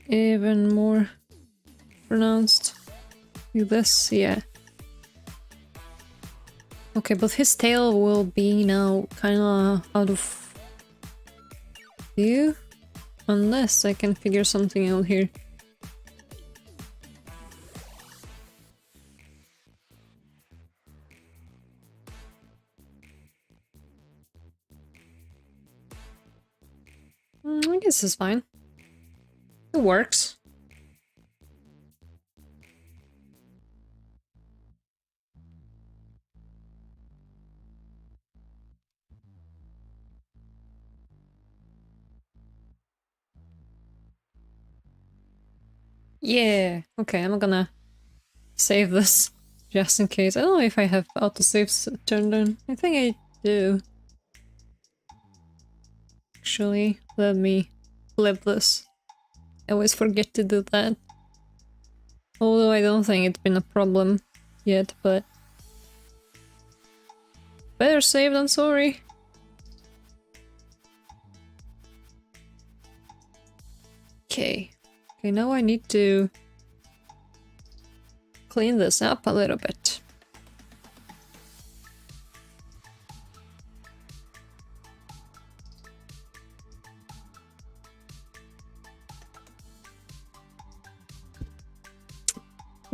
even more pronounced. Like this, yeah. Okay, but his tail will be now kind of out of view, unless I can figure something out here. This is fine. It works. Yeah. Okay, I'm gonna save this just in case. I don't know if I have autosaves turned on. I think I do. Actually, let me flip this. I always forget to do that. Although I don't think it's been a problem yet, but better safe than sorry. Okay. Okay, now I need to clean this up a little bit.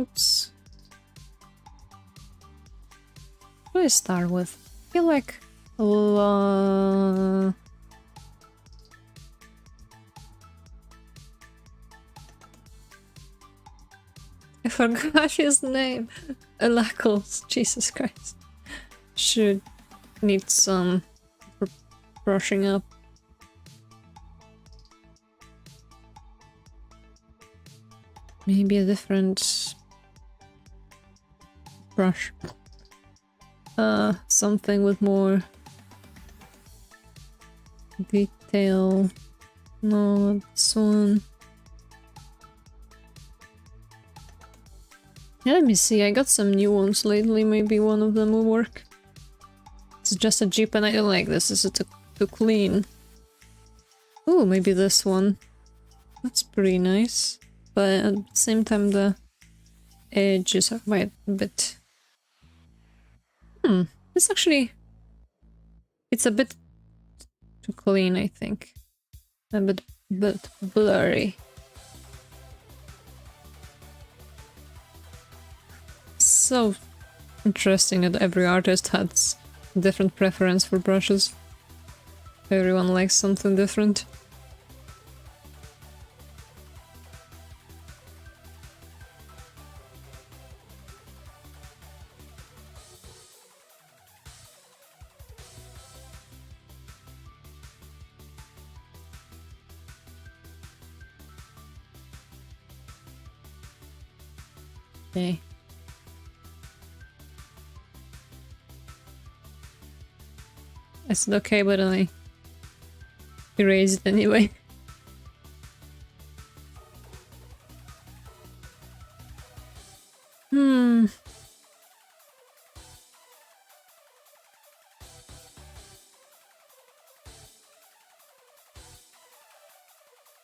Oops. What do I start with? I feel like I forgot his name. Raecords. Jesus Christ. Should need some brushing up. Maybe a different brush. Something with more detail. No, not this one. Yeah, let me see, I got some new ones lately, maybe one of them will work. It's just a Jeep and I don't like this, this is too clean. Oh, maybe this one. That's pretty nice. But at the same time the edges are quite a bit... It's actually... It's a bit too clean, I think. A bit blurry. So interesting that every artist has different preference for brushes. Everyone likes something different. Okay. I said okay, but then I erased it anyway.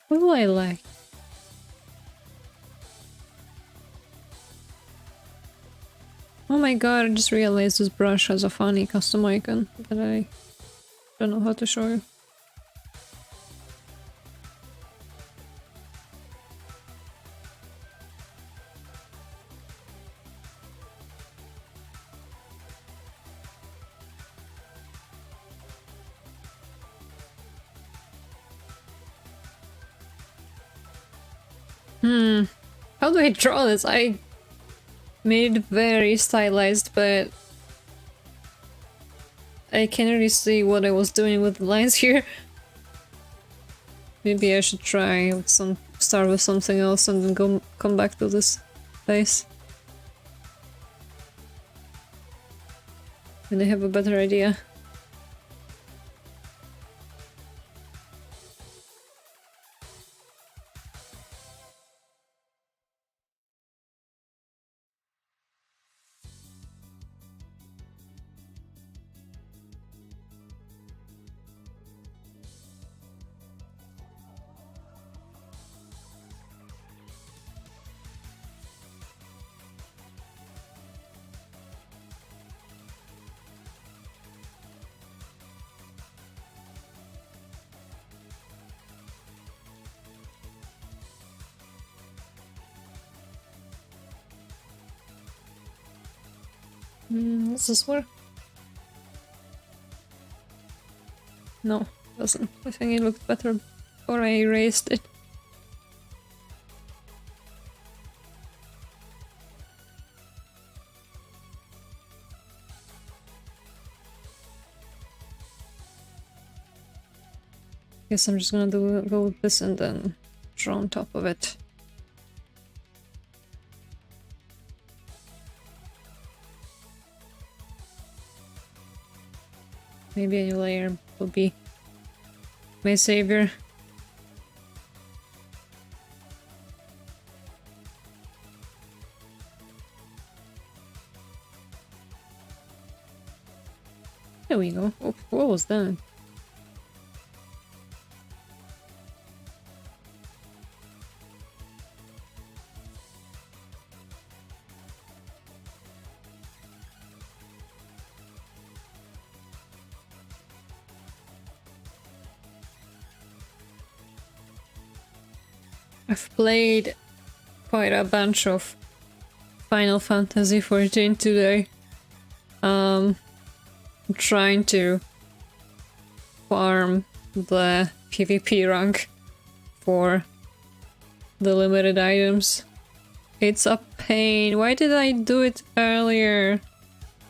What do I like? Oh my god, I just realized this brush has a funny custom icon that I don't know how to show you. How do I draw this? I made it very stylized, but I can't really see what I was doing with the lines here. Maybe I should try with start with something else and then come back to this place. When I have a better idea. Does this work? No, it doesn't. I think it looked better or I erased it. Guess I'm just gonna go with this and then draw on top of it. Maybe a new layer will be my savior. There we go. Oh, what was that? I've played quite a bunch of Final Fantasy XIV today. I'm trying to farm the PvP rank for the limited items. It's a pain. Why did I do it earlier?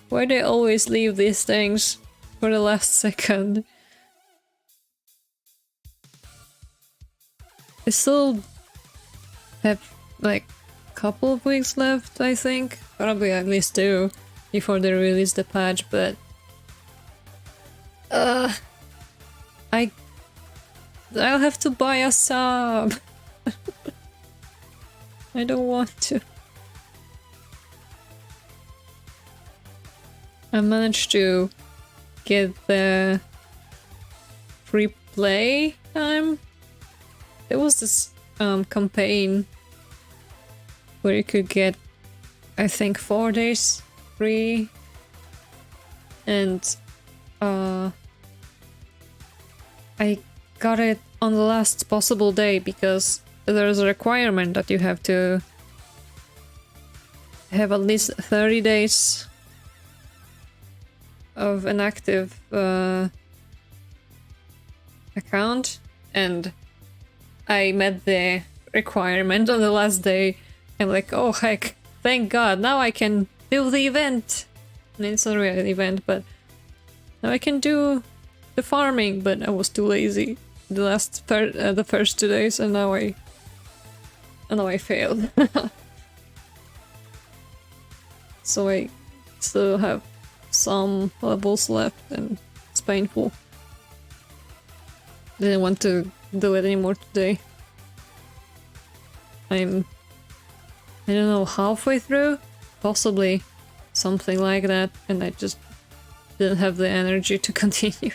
Why do I always leave these things for the last second? I still have like a couple of weeks left, I think. Probably at least 2 before they release the patch, but I'll have to buy a sub. I don't want to. I managed to get the free play time. There was this campaign where you could get, I think, 4 days free, and I got it on the last possible day because there's a requirement that you have to have at least 30 days of an active account, and I met the requirement on the last day. I'm like, oh heck, thank god, now I can do the event! And it's not really an event, but now I can do the farming, but I was too lazy the first 2 days, and now I failed. So I still have some levels left, and it's painful. Didn't want to do it anymore today. I don't know, halfway through? Possibly something like that, and I just didn't have the energy to continue.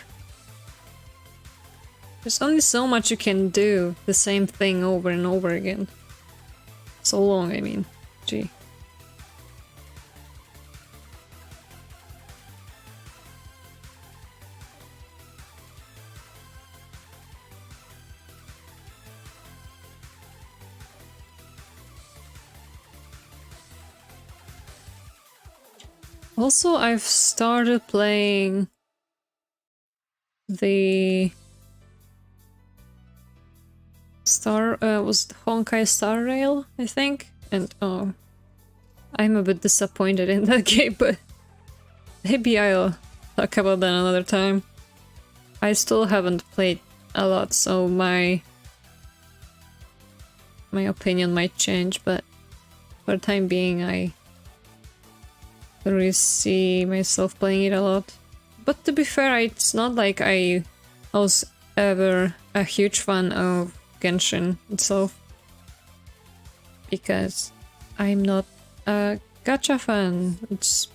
There's only so much you can do the same thing over and over again. So long, I mean. Gee. Also, I've started playing the was Honkai Star Rail, I think, and I'm a bit disappointed in that game, but maybe I'll talk about that another time. I still haven't played a lot, so my opinion might change, but for the time being I don't really see myself playing it a lot. But to be fair, it's not like I was ever a huge fan of Genshin itself, because I'm not a gacha fan. It's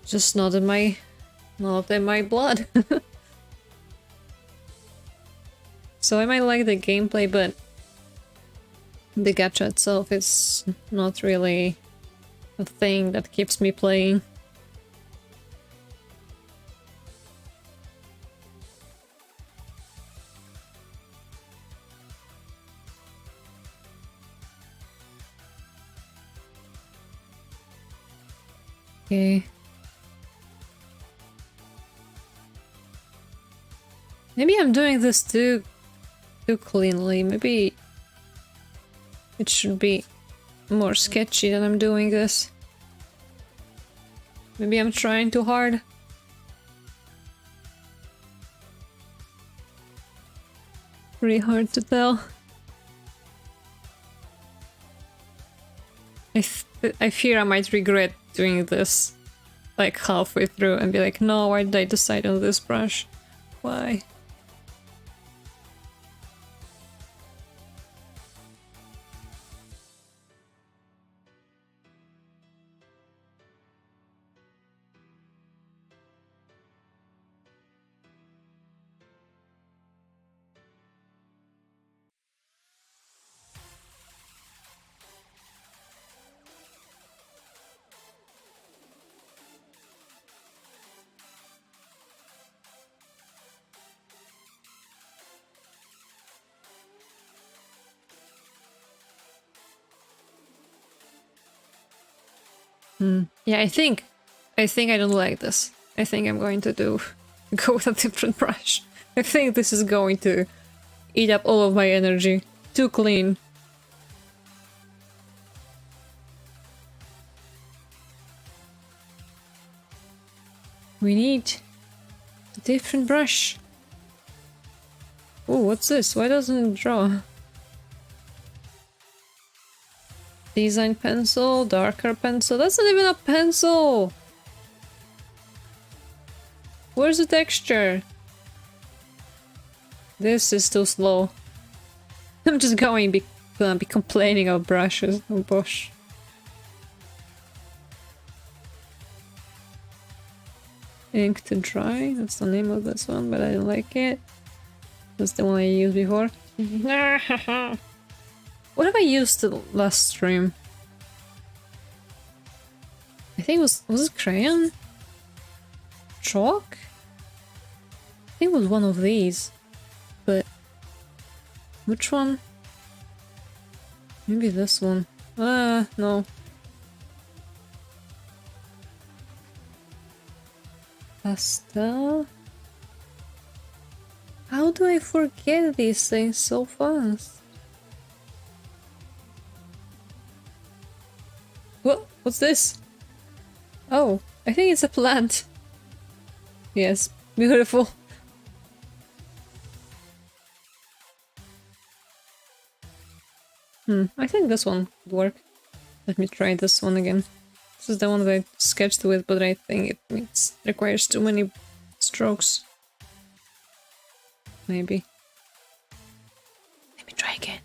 just not in my blood. So I might like the gameplay, but the gacha itself is not really a thing that keeps me playing. Okay. Maybe I'm doing this too cleanly. Maybe it should be more sketchy than I'm doing this. Maybe I'm trying too hard. Pretty hard to tell. I fear I might regret doing this like halfway through and be like, no, why did I decide on this brush? Why? Yeah, I think I don't like this. I think I'm going to go with a different brush. I think this is going to eat up all of my energy. Too clean. We need a different brush. Oh, what's this? Why doesn't it draw? Design pencil, darker pencil. That's not even a pencil! Where's the texture? This is too slow. I'm just gonna be complaining of brushes. Oh gosh. Ink to dry. That's the name of this one, but I don't like it. That's the one I used before. What have I used the last stream? I think was it crayon? Chalk? I think it was one of these. But which one? Maybe this one. No. Pastel? How do I forget these things so fast? What's this? Oh, I think it's a plant. Yes, beautiful. I think this one would work. Let me try this one again. This is the one that I sketched with, but I think it requires too many strokes. Maybe. Let me try again.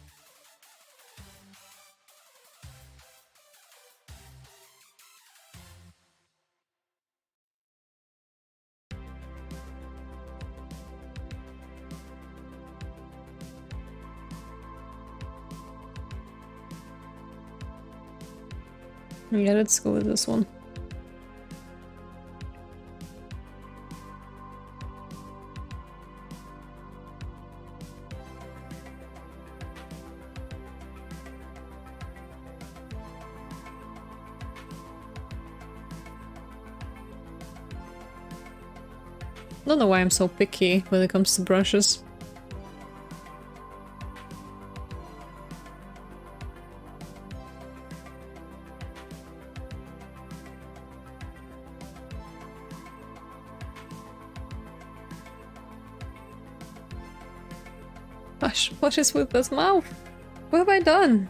Yeah, let's go with this one. I don't know why I'm so picky when it comes to brushes. Gosh, what is with this mouth? What have I done?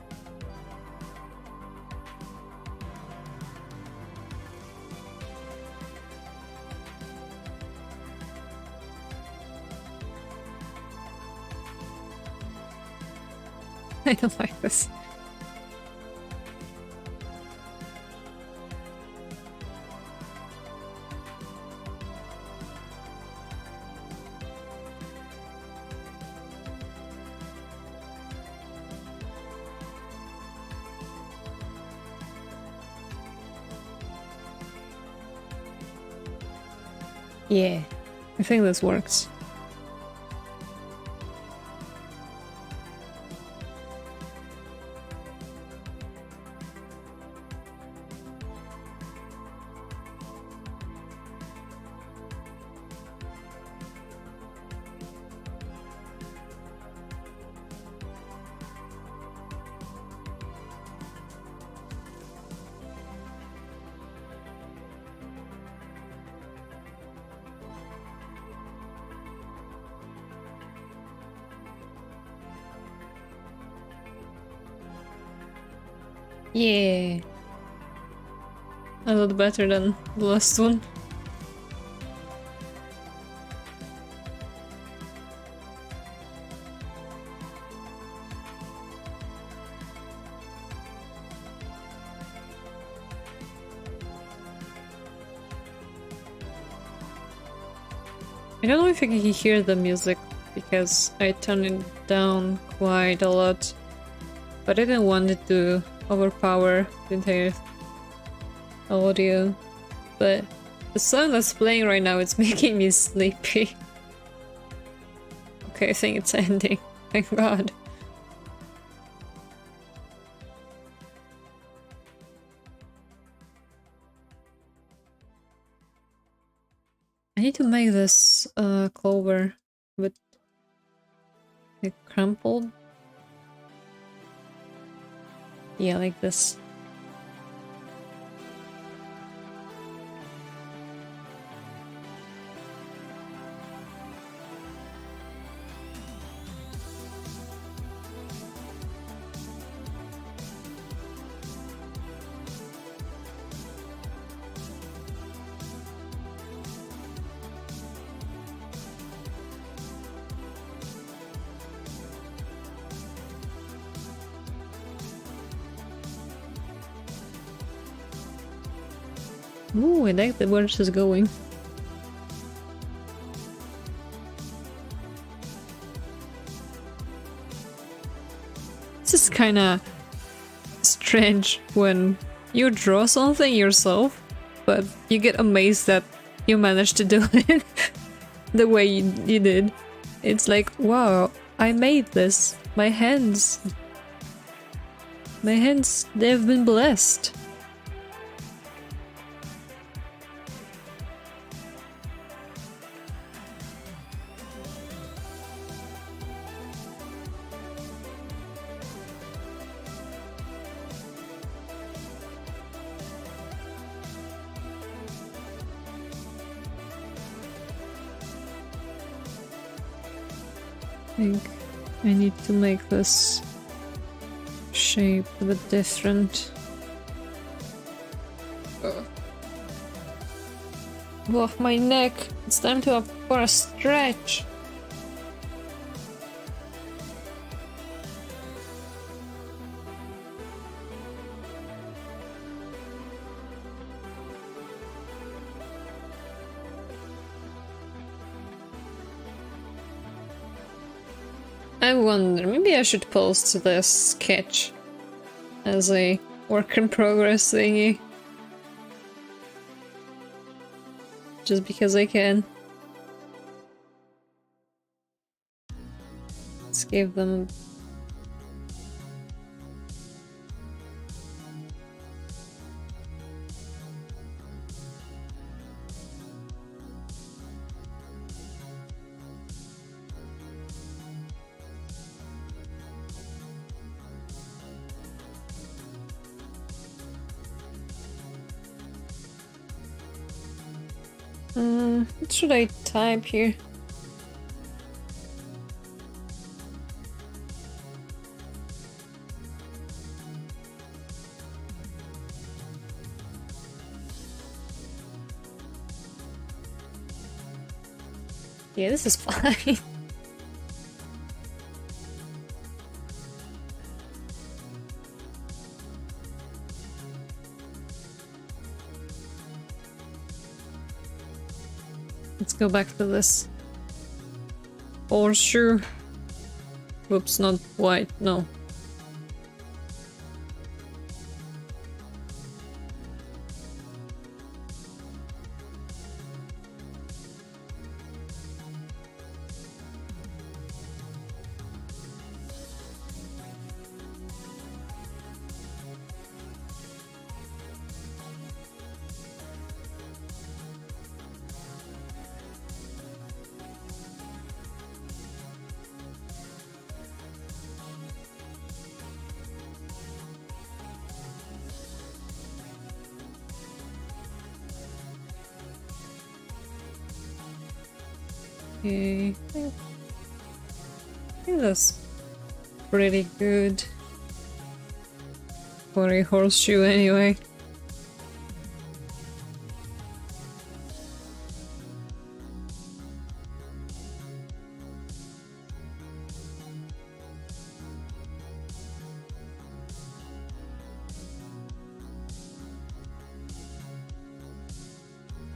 I don't like this. Yeah, I think this works. Yeah. A lot better than the last one. I don't know if you can hear the music because I turned it down quite a lot, but I didn't want it to overpower the entire audio. But the song that's playing right now is making me sleepy. Okay, I think it's ending. Thank God. I need to make this clover with like crumpled. Yeah, like this. Ooh, I like where this is going. This is kinda strange when you draw something yourself, but you get amazed that you managed to do it the way you did. It's like, wow, I made this. My hands, they've been blessed. I think I need to make this shape a bit different. Oh, my neck! It's time to for a stretch! I wonder, maybe I should post this sketch as a work in progress thingy. Just because I can. Let's give them... what should I type here? Yeah, this is fine. Let's go back to this. Horseshoe. Whoops, not white, no. Okay, I think that's pretty good. for a horseshoe anyway.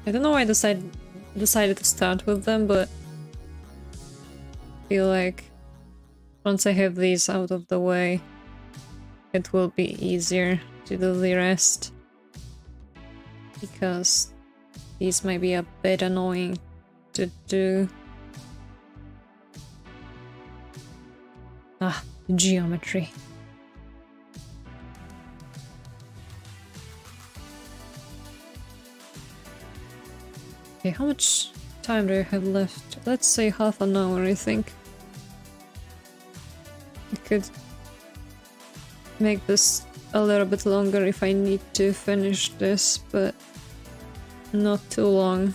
I don't know why I decided to start with them, but I feel like once I have these out of the way, it will be easier to do the rest. Because these might be a bit annoying to do. Ah, geometry. Okay, how much time do I have left? Let's say half an hour, I think. I could make this a little bit longer if I need to finish this, but not too long.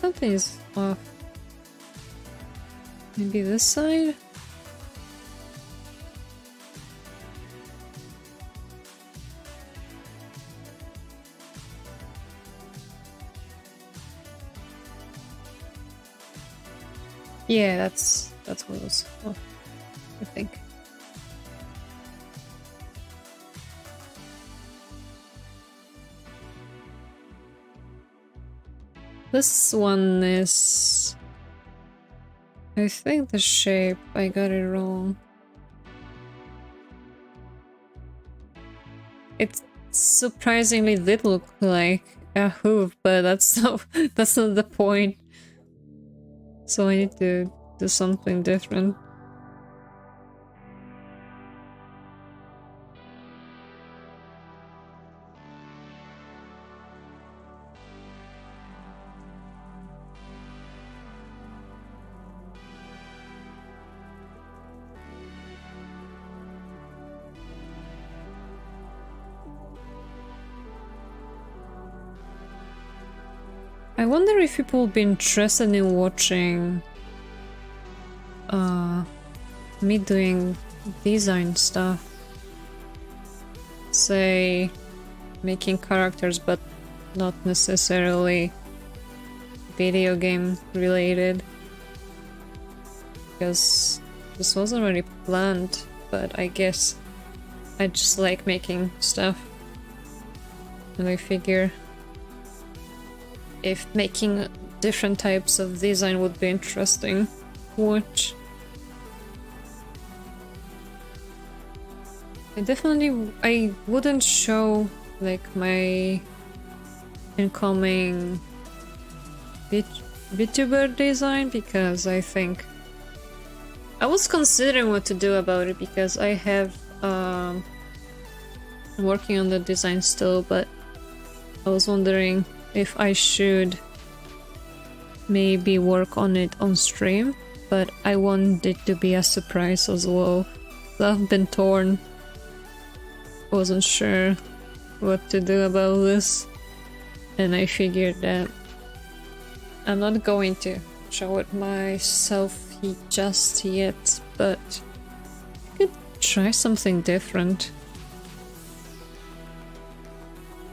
Something's off. Maybe this side? Yeah, that's what it was. Oh, I think. This one is... I think the shape, I got it wrong. It surprisingly did look like a hoof, but that's not the point. So I need to do something different. I wonder if people will be interested in watching me doing design stuff. Say, making characters, but not necessarily video game related. Because this wasn't really planned, but I guess I just like making stuff. And I figure if making different types of design would be interesting to watch. I wouldn't show like my incoming VTuber design because I think I was considering what to do about it because I have I'm working on the design still, but I was wondering if I should maybe work on it on stream, but I want it to be a surprise as well. So I've been torn. Wasn't sure what to do about this, and I figured that I'm not going to show it myself just yet, but I could try something different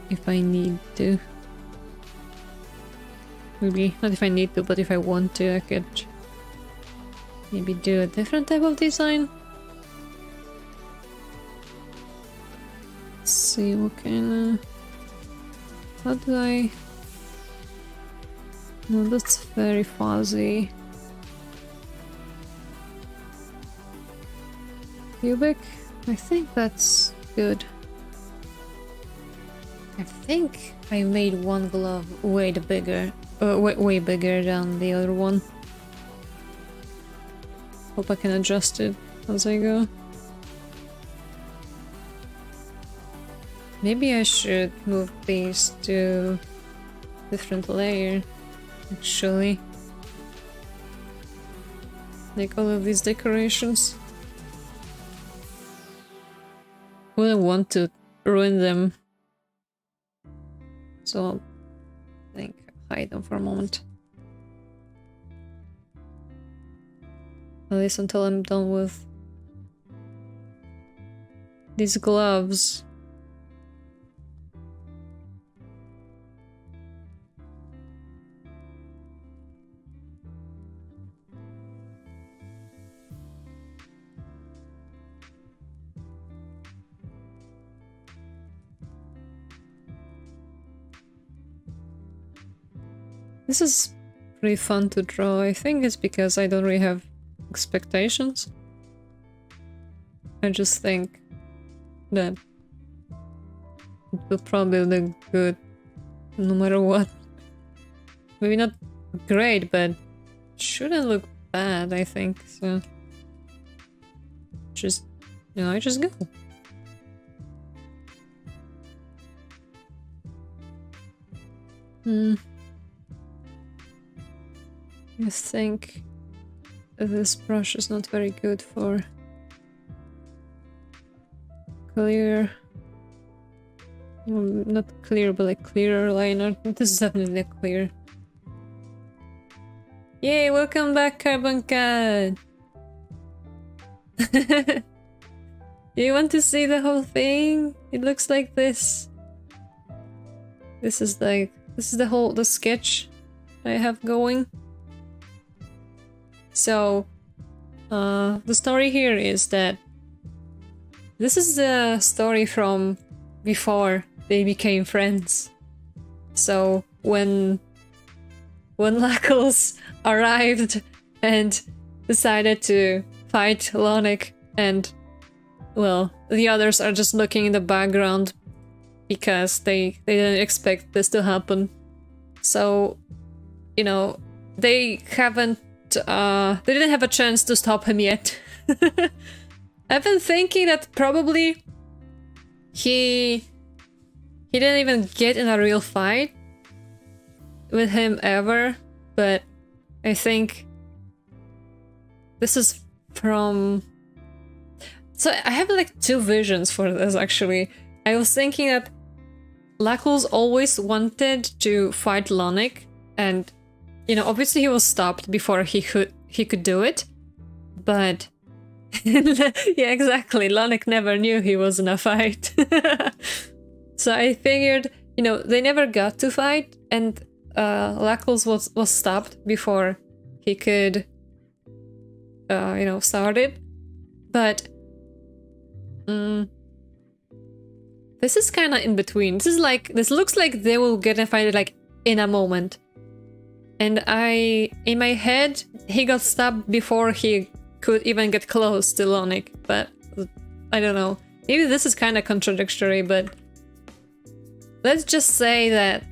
if I need to. Maybe not if I need to, but if I want to, I could maybe do a different type of design. Let's see what kind of... How do I No, that's very fuzzy. Cubic? I think that's good. I think I made one glove way bigger, way bigger than the other one. Hope I can adjust it as I go. Maybe I should move these to different layer, actually. Like all of these decorations. Wouldn't want to ruin them. So I think hide them for a moment. At least until I'm done with these gloves. This is pretty fun to draw. I think it's because I don't really have expectations. I just think that it will probably look good no matter what. Maybe not great, but it shouldn't look bad, I think. So just, you know, I just go. I think this brush is not very good for clear, well, not clear, but like clearer liner. This is definitely clear. Yay, welcome back, Carbon Cat! You want to see the whole thing? It looks like this. This is the sketch I have going. So, the story here is that this is the story from before they became friends. So, when Raecords arrived and decided to fight Lonic, and, well, the others are just looking in the background because they didn't expect this to happen. So, you know, they didn't have a chance to stop him yet. I've been thinking that probably he didn't even get in a real fight with him ever, but I think this is from... So I have like two visions for this, actually. I was thinking that Raecords always wanted to fight Lonic, and you know, obviously he was stopped before he could do it, but yeah, exactly. Lonic never knew he was in a fight. So I figured, you know, they never got to fight, and Raecords was stopped before he could, you know, start it. But this is kind of in between. This looks like they will get a fight like in a moment. And in my head, he got stabbed before he could even get close to Lonic, but I don't know. Maybe this is kind of contradictory, but let's just say that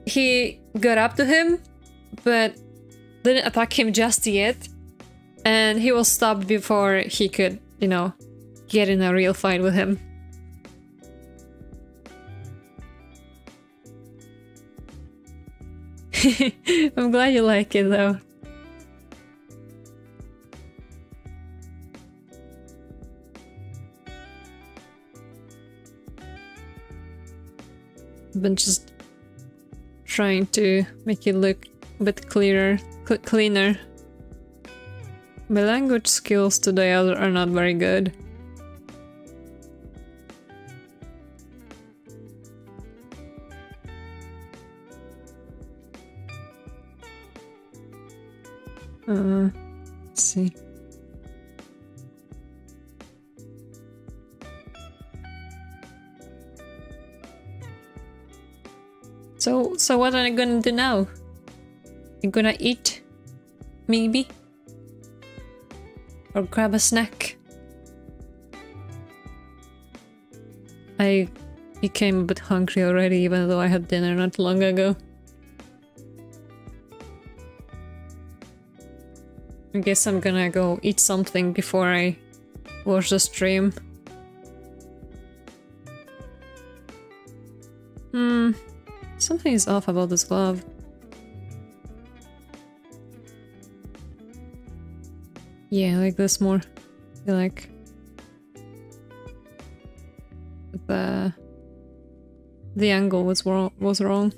he got up to him, but didn't attack him just yet, and he was stopped before he could, you know, get in a real fight with him. I'm glad you like it, though. I've been just trying to make it look a bit clearer, cleaner. My language skills today are not very good. Let's see. So what am I gonna do now? I'm gonna eat, maybe, or grab a snack. I became a bit hungry already, even though I had dinner not long ago. I guess I'm gonna go eat something before I watch the stream. Something is off about this glove. Yeah, I like this more. I feel like the angle was wrong.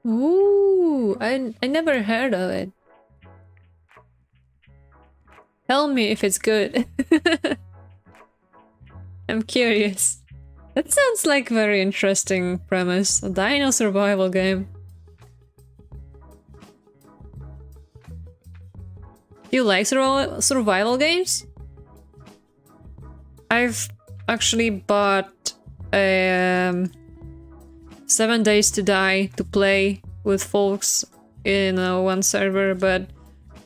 Ooh, I never heard of it. Tell me if it's good. I'm curious. That sounds like a very interesting premise. A dino survival game. Do you like survival games? I've actually bought 7 Days to Die to play with folks in one server, but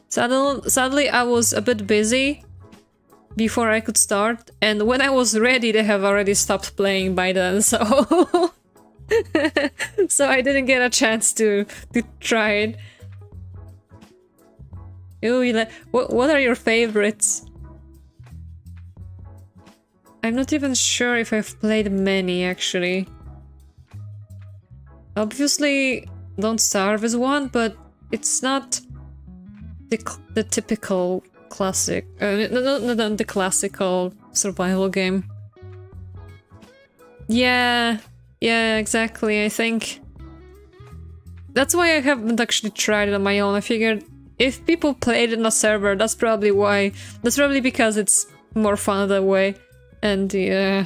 sadly I was a bit busy before I could start, and when I was ready they have already stopped playing by then, so so I didn't get a chance to try it. Ooh, what are your favorites? I'm not even sure if I've played many, actually. Obviously, Don't Starve is one, but it's not the typical classic... not the classical survival game. Yeah, exactly, I think. That's why I haven't actually tried it on my own. I figured if people played it on a server, that's probably why. That's probably because it's more fun that way. And yeah.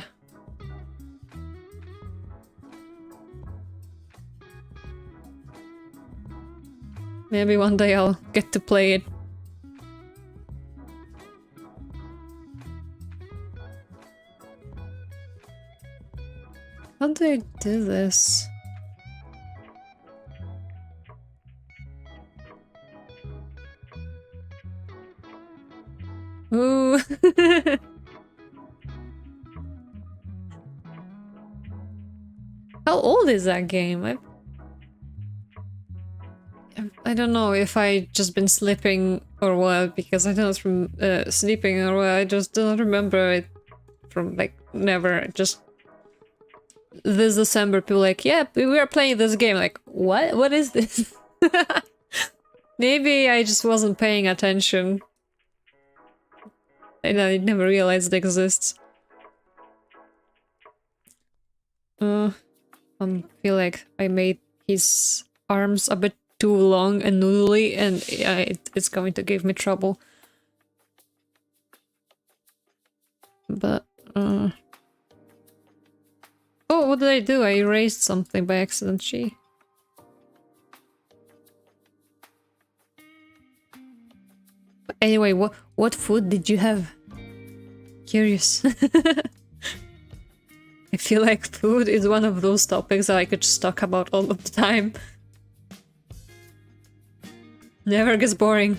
Maybe one day I'll get to play it. How do I do this? Ooh. How old is that game? I don't know if I just been sleeping or what, because I don't from sleeping or what. I just don't remember it from like never. Just this December, people like, yeah, we are playing this game. Like, what? What is this? Maybe I just wasn't paying attention. And I never realized it exists. I feel like I made his arms a bit too long and noodly, and it's going to give me trouble. But, oh, what did I do? I erased something by accident, gee. Anyway, what food did you have? Curious. I feel like food is one of those topics that I could just talk about all of the time. Never gets boring.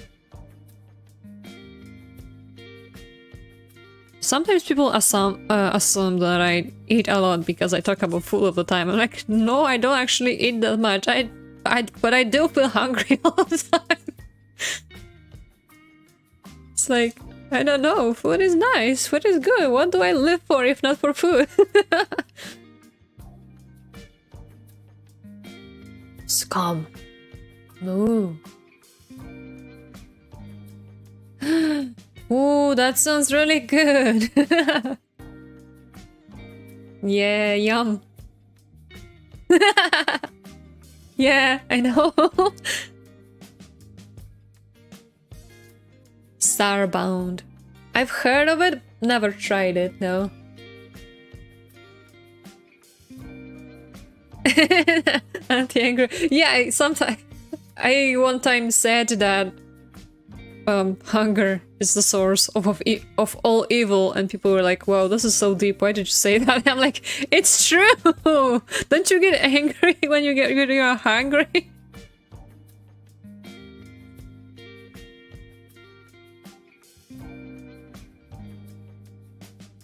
Sometimes people assume that I eat a lot because I talk about food all the time. I'm like, no, I don't actually eat that much. But I do feel hungry all the time. It's like, I don't know, food is nice, food is good. What do I live for if not for food? Scum. No. Ooh, that sounds really good. Yeah, yum. Yeah, I know. Starbound. I've heard of it, never tried it though. Anti-anger. Yeah, sometimes I one time said that hunger is the source of all evil, and people were like, "Wow, this is so deep. Why did you say that?" I'm like, "It's true. Don't you get angry when you're hungry?"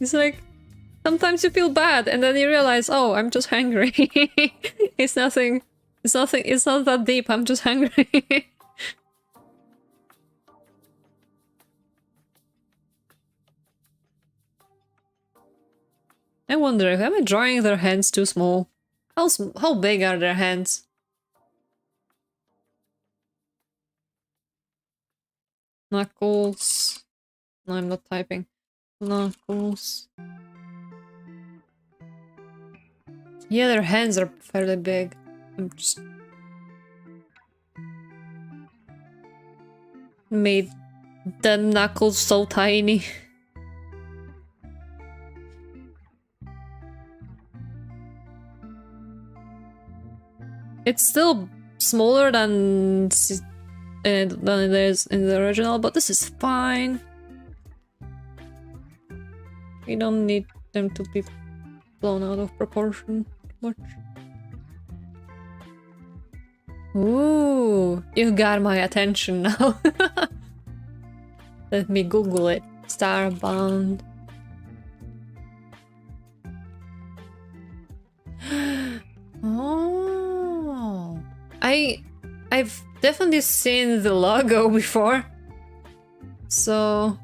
It's like sometimes you feel bad, and then you realize, "Oh, I'm just hungry. It's nothing. It's nothing. It's not that deep. I'm just hungry." I wonder, am I drawing their hands too small? How big are their hands? Knuckles. No, I'm not typing. Knuckles. Yeah, their hands are fairly big. I'm just... made the knuckles so tiny. It's still smaller than it is in the original, but this is fine. We don't need them to be blown out of proportion much. Ooh, you got my attention now. Let me Google it. Starbound. Oh, I've definitely seen the logo before. So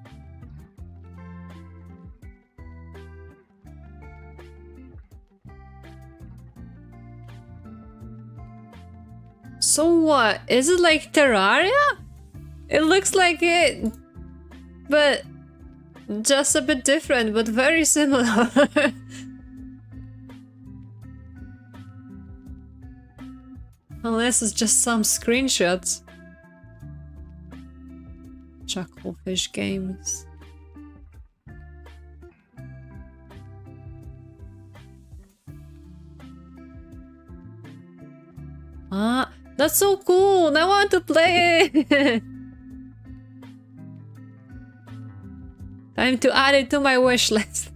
what? Is it like Terraria? It looks like it, but just a bit different, but very similar. Unless it's just some screenshots. Chucklefish games. Ah, that's so cool! Now I want to play it! Time to add it to my wish list.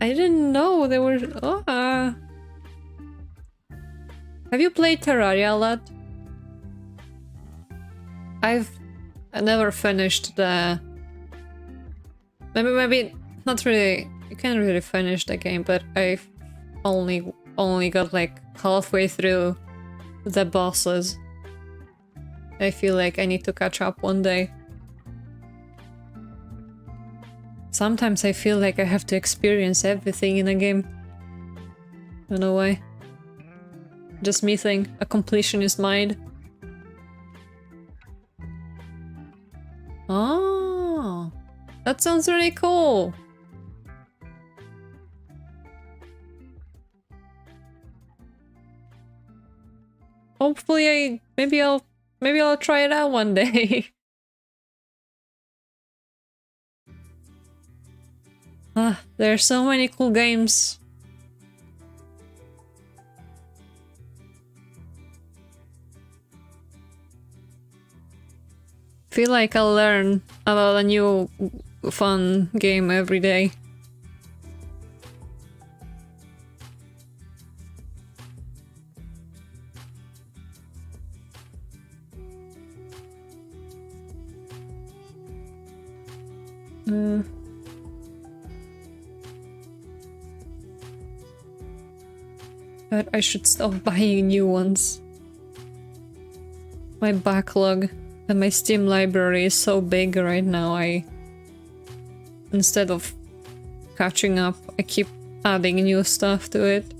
I didn't know there were... Oh, have you played Terraria a lot? I never finished the... Maybe not really... You can't really finish the game, but I've only got like halfway through the bosses. I feel like I need to catch up one day. Sometimes I feel like I have to experience everything in a game. Don't know why. Just me think a completionist mind. Oh, that sounds really cool. Hopefully maybe I'll try it out one day. Ah, there are so many cool games. Feel like I'll learn about a new fun game every day. But I should stop buying new ones. My backlog and my Steam library is so big right now, instead of catching up, I keep adding new stuff to it.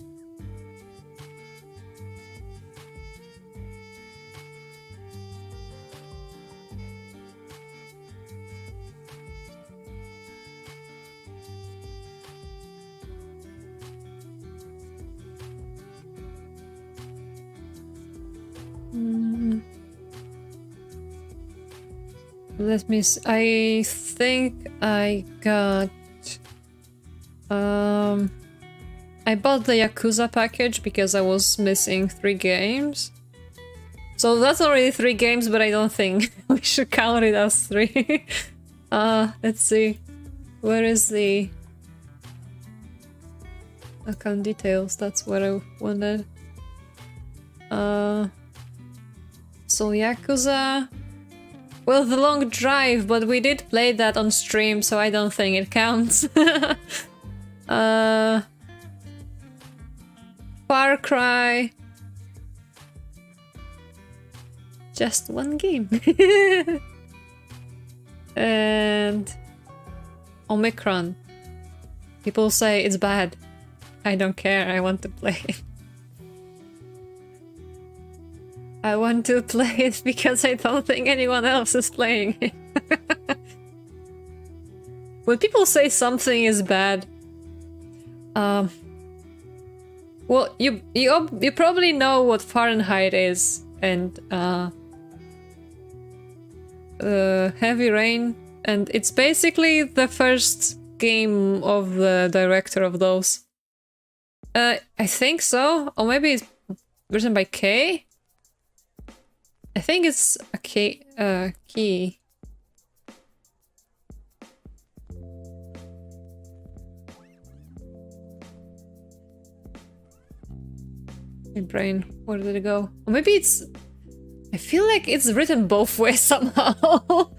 Let me see. I think I got... I bought the Yakuza package because I was missing 3 games. So that's already 3 games, but I don't think we should count it as 3. Let's see. Where is the... account details? That's what I wanted. So Yakuza... Well, the long drive, but we did play that on stream, so I don't think it counts. Far Cry. Just 1 game. And Omicron. People say it's bad. I don't care, I want to play it. I want to play it because I don't think anyone else is playing it. When people say something is bad, well, you probably know what Fahrenheit is, and Heavy Rain, and it's basically the first game of the director of those. I think so, or maybe it's written by K. I think it's a K, key. My brain, where did it go? Or maybe it's... I feel like it's written both ways somehow.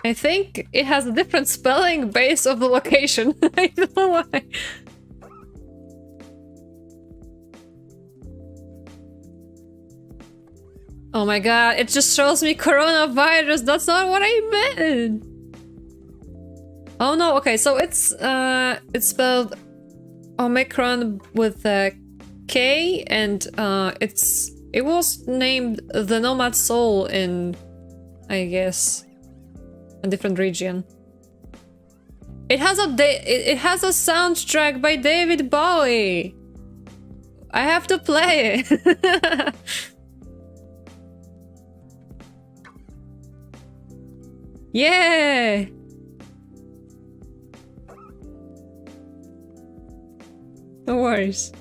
I think it has a different spelling based on the location. I don't know why. Oh my god, it just shows me coronavirus. That's not what I meant. Oh no, okay, so it's spelled Omicron with a K, and it was named the Nomad Soul in, I guess, a different region. It has it has a soundtrack by David Bowie. I have to play it. Yeah. No worries.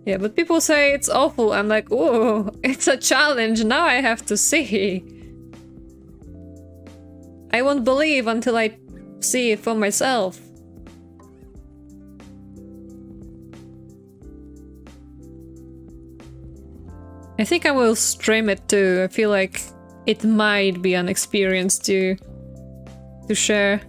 Yeah, but people say it's awful. I'm like, whoa, it's a challenge. Now I have to see. I won't believe until I see it for myself. I think I will stream it too. I feel like it might be an experience to share.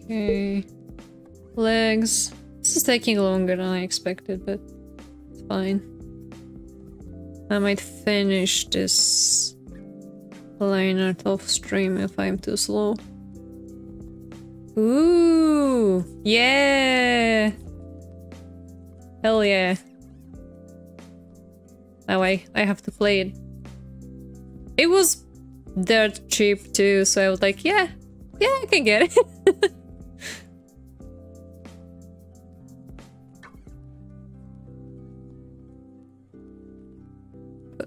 Okay. Legs. This is taking longer than I expected, but it's fine. I might finish this liner off stream if I'm too slow. Ooh! Yeah! Hell yeah. Now I have to play it. It was dirt cheap too, so I was like, yeah, I can get it.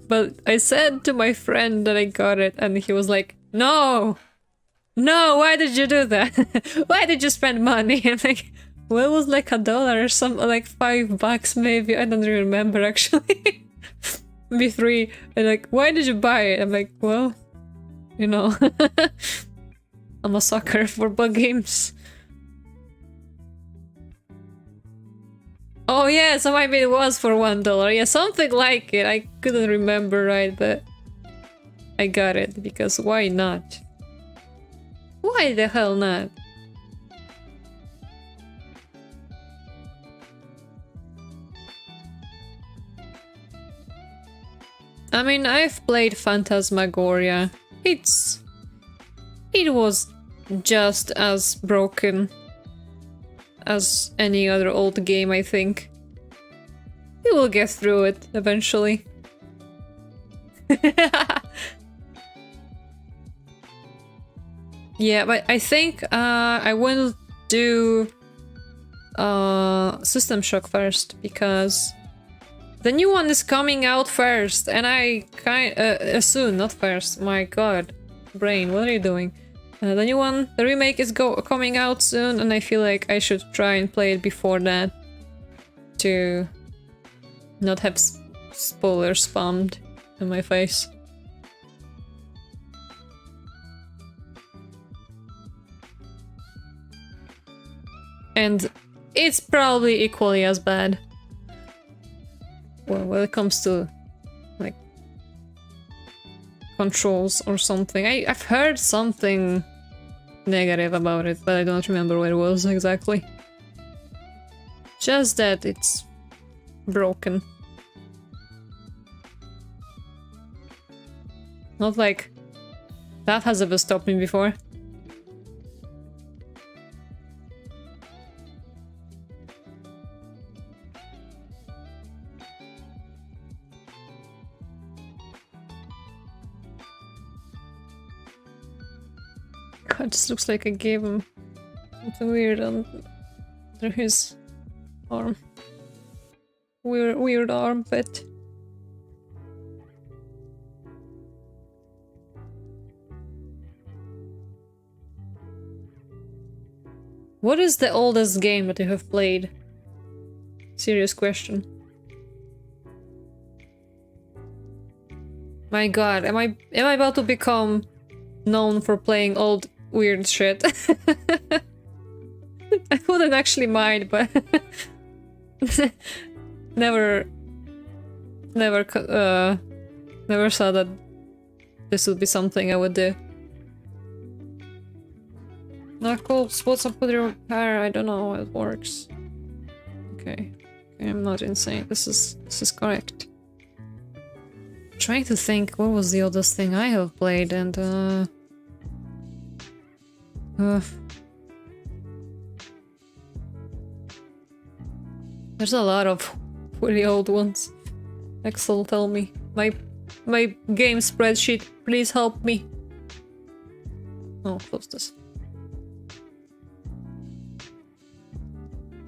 But I said to my friend that I got it, and he was like, no! No, why did you do that? Why did you spend money? I'm like, well, it was like $1 or something, like $5 maybe. I don't really remember actually. Maybe 3. And like, why did you buy it? I'm like, well, you know, I'm a sucker for bug games. Oh yeah, so maybe it was for $1. Yeah, something like it. I couldn't remember right, but I got it because why not? Why the hell not? I mean, I've played Phantasmagoria. It was just as broken as any other old game, I think. We will get through it eventually. Yeah, but I think I will do System Shock first, because the new one is coming out first, and I soon, not first. My god, brain, what are you doing? The new one, the remake is coming out soon, and I feel like I should try and play it before that to not have spoilers spammed in my face. And it's probably equally as bad. Well, when it comes to, like, controls or something. I've heard something negative about it, but I don't remember what it was exactly. Just that it's broken. Not like that has ever stopped me before. God, this looks like I gave him something weird under his arm. Weird armpit. What is the oldest game that you have played? Serious question. My god, am I about to become known for playing old weird shit? I wouldn't actually mind, but never saw that this would be something I would do. Knuckles, what's up with your hair? I don't know how it works. Okay, I'm not insane. This is correct. Trying to think what was the oldest thing I have played, and there's a lot of really old ones. Excel, tell me. My game spreadsheet, please help me. Oh, close this.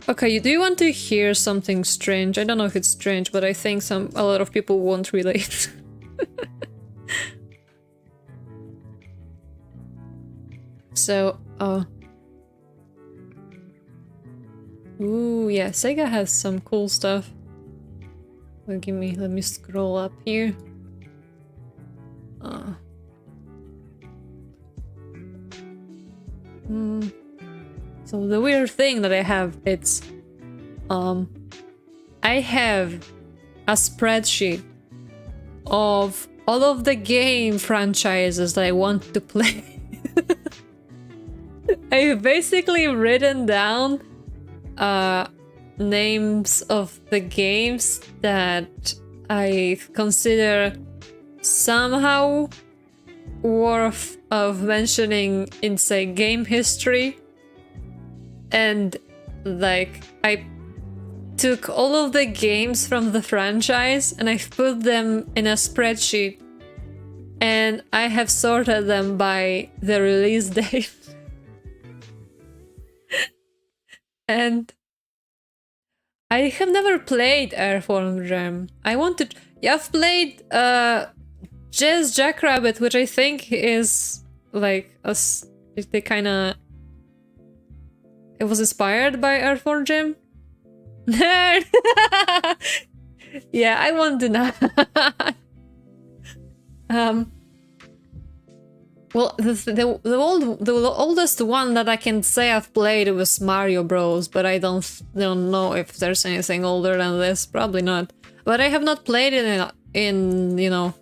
Okay, do you want to hear something strange? I don't know if it's strange, but I think a lot of people won't relate. So, ooh, yeah, Sega has some cool stuff. Well, let me scroll up here. So the weird thing that I have, it's, I have a spreadsheet of all of the game franchises that I want to play. I've basically written down names of the games that I consider somehow worth of mentioning in, say, game history. And, like, I took all of the games from the franchise and I've put them in a spreadsheet. And I have sorted them by the release date. And I have never played Airborne Jam. I wanted... Yeah, I've played Jazz Jackrabbit, which I think is like they kinda... It was inspired by Airborne Jam. Nerd! Yeah, I want to know. Well, the oldest one that I can say I've played was Mario Bros, but I don't know if there's anything older than this. Probably not. But I have not played it in you know,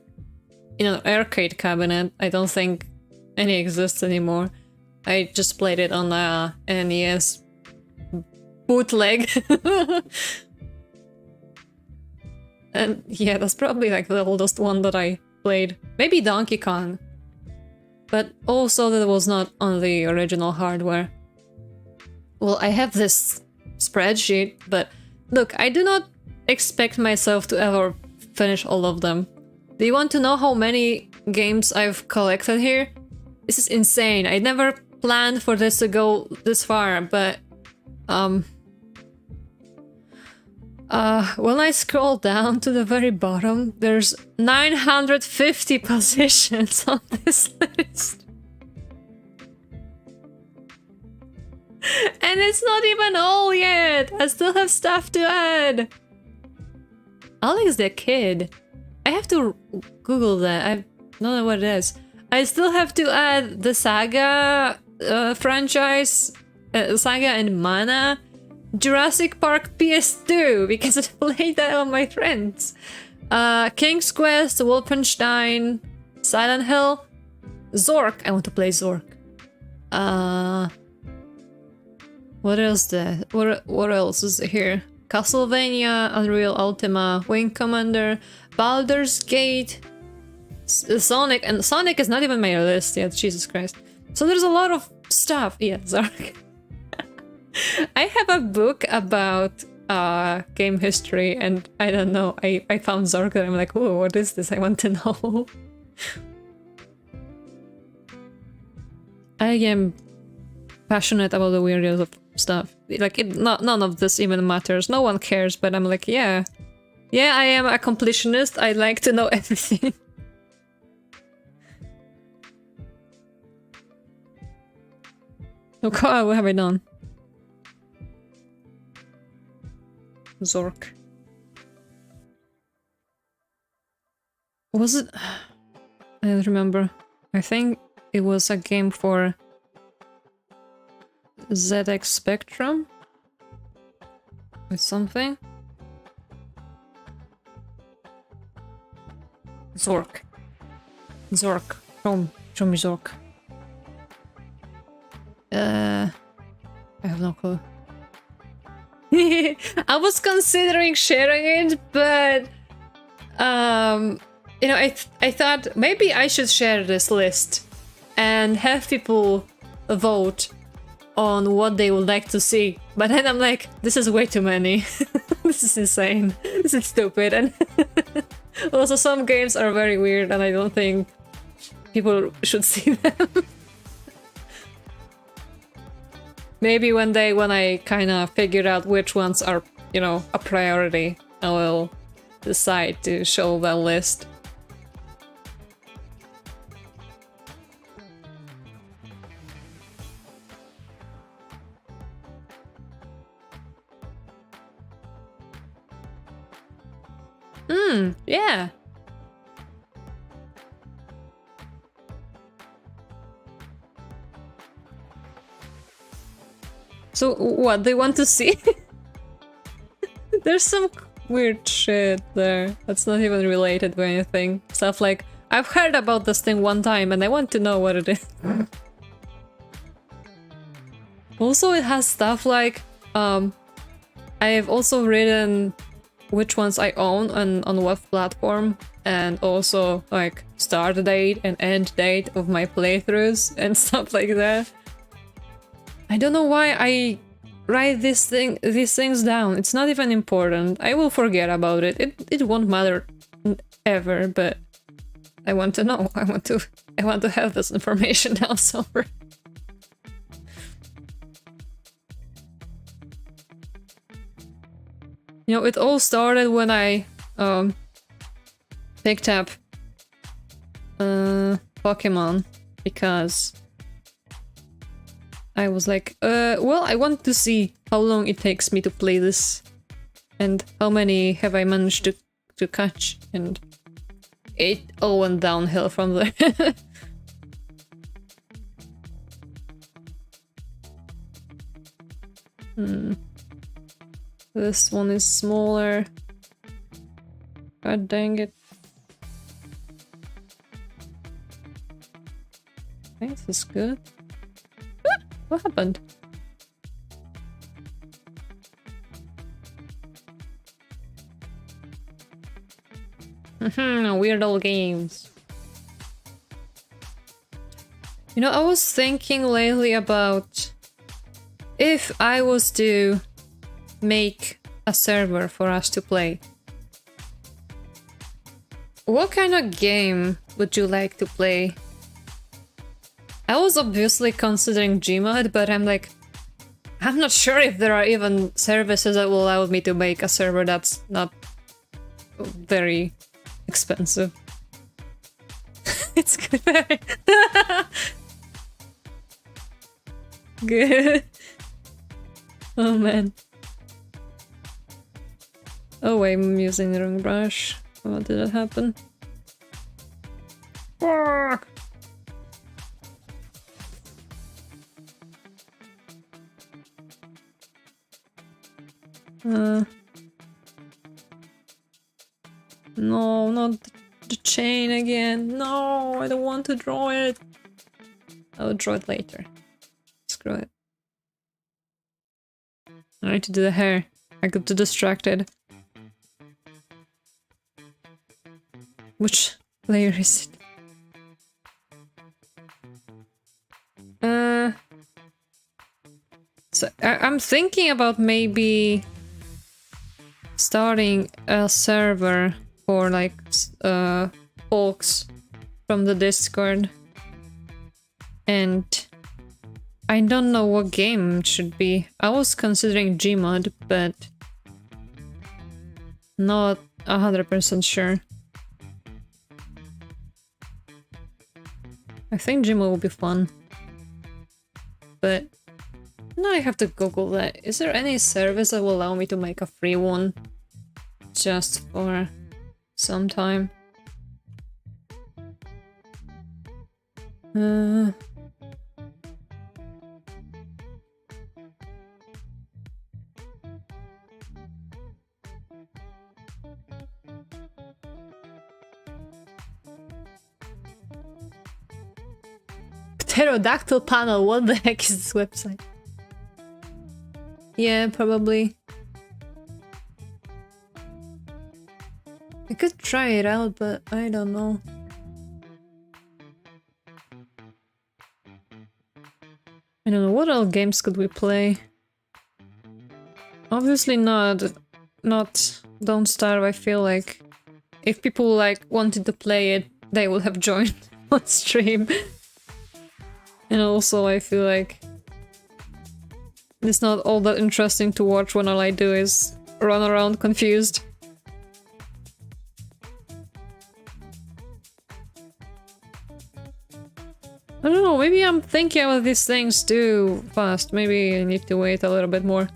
in an arcade cabinet. I don't think any exists anymore. I just played it on the NES bootleg. And yeah, that's probably like the oldest one that I played. Maybe Donkey Kong. But also that was not on the original hardware. Well, I have this spreadsheet, but look, I do not expect myself to ever finish all of them. Do you want to know how many games I've collected here? This is insane. I never planned for this to go this far, but when I scroll down to the very bottom, there's 950 positions on this list. And it's not even all yet! I still have stuff to add! Alex the Kid. I have to Google that. I don't know what it is. I still have to add the Saga franchise, Saga and Mana, Jurassic Park PS2, because I played that on my friends. King's Quest, Wolfenstein, Silent Hill, Zork. I want to play Zork. What else there? What else is here? Castlevania, Unreal Ultima, Wing Commander, Baldur's Gate, Sonic, and Sonic is not even my list yet, Jesus Christ. So there's a lot of stuff. Yeah, Zork. I have a book about game history, and I don't know, I found Zork and I'm like, oh, what is this? I want to know. I am passionate about the weirdness of stuff. Like, none of this even matters. No one cares, but I'm like, yeah. Yeah, I am a completionist. I like to know everything. Okay, what have I done? Zork. Was it? I don't remember. I think it was a game for ZX Spectrum or something. Zork. Zork. Show me Zork. I have no clue. I was considering sharing it, but you know, I thought maybe I should share this list and have people vote on what they would like to see. But then I'm like, this is way too many. This is insane. This is stupid. And also some games are very weird and I don't think people should see them. Maybe one day when I kind of figure out which ones are, you know, a priority, I will decide to show that list. Yeah. So what, they want to see? There's some weird shit there that's not even related to anything. Stuff like, I've heard about this thing one time and I want to know what it is. Also, it has stuff like, I have also written which ones I own and on what platform, and also like start date and end date of my playthroughs and stuff like that. I don't know why I write these things down. It's not even important. I will forget about it. It won't matter ever, but I want to know. I want to have this information down somewhere. You know, it all started when I picked up Pokemon, because I was like, well, I want to see how long it takes me to play this and how many have I managed to catch, and it all went downhill from there. This one is smaller. God dang it. Okay, this is good. Ah, what happened? Weird old games. You know, I was thinking lately about if I was to make a server for us to play. What kind of game would you like to play? I was obviously considering Gmod, but I'm like, I'm not sure if there are even services that will allow me to make a server that's not very expensive. It's good. Good. Oh man. Oh wait, I'm using the wrong brush. What did that happen? Fuck! No, not the chain again. No, I don't want to draw it. I'll draw it later. Screw it. I need to do the hair. I got too distracted. Which layer is it? So I'm thinking about maybe starting a server for like folks from the Discord, and I don't know what game it should be. I was considering Gmod, but not 100% sure. I think Gmod will be fun, but now I have to Google that. Is there any service that will allow me to make a free one just for some time? Pterodactyl panel, what the heck is this website? Yeah, probably. I could try it out, but I don't know. I don't know, what other games could we play? Obviously not Don't Starve. I feel like if people like wanted to play it, they would have joined on stream. And also I feel like it's not all that interesting to watch when all I do is run around confused. I don't know, maybe I'm thinking about these things too fast. Maybe I need to wait a little bit more.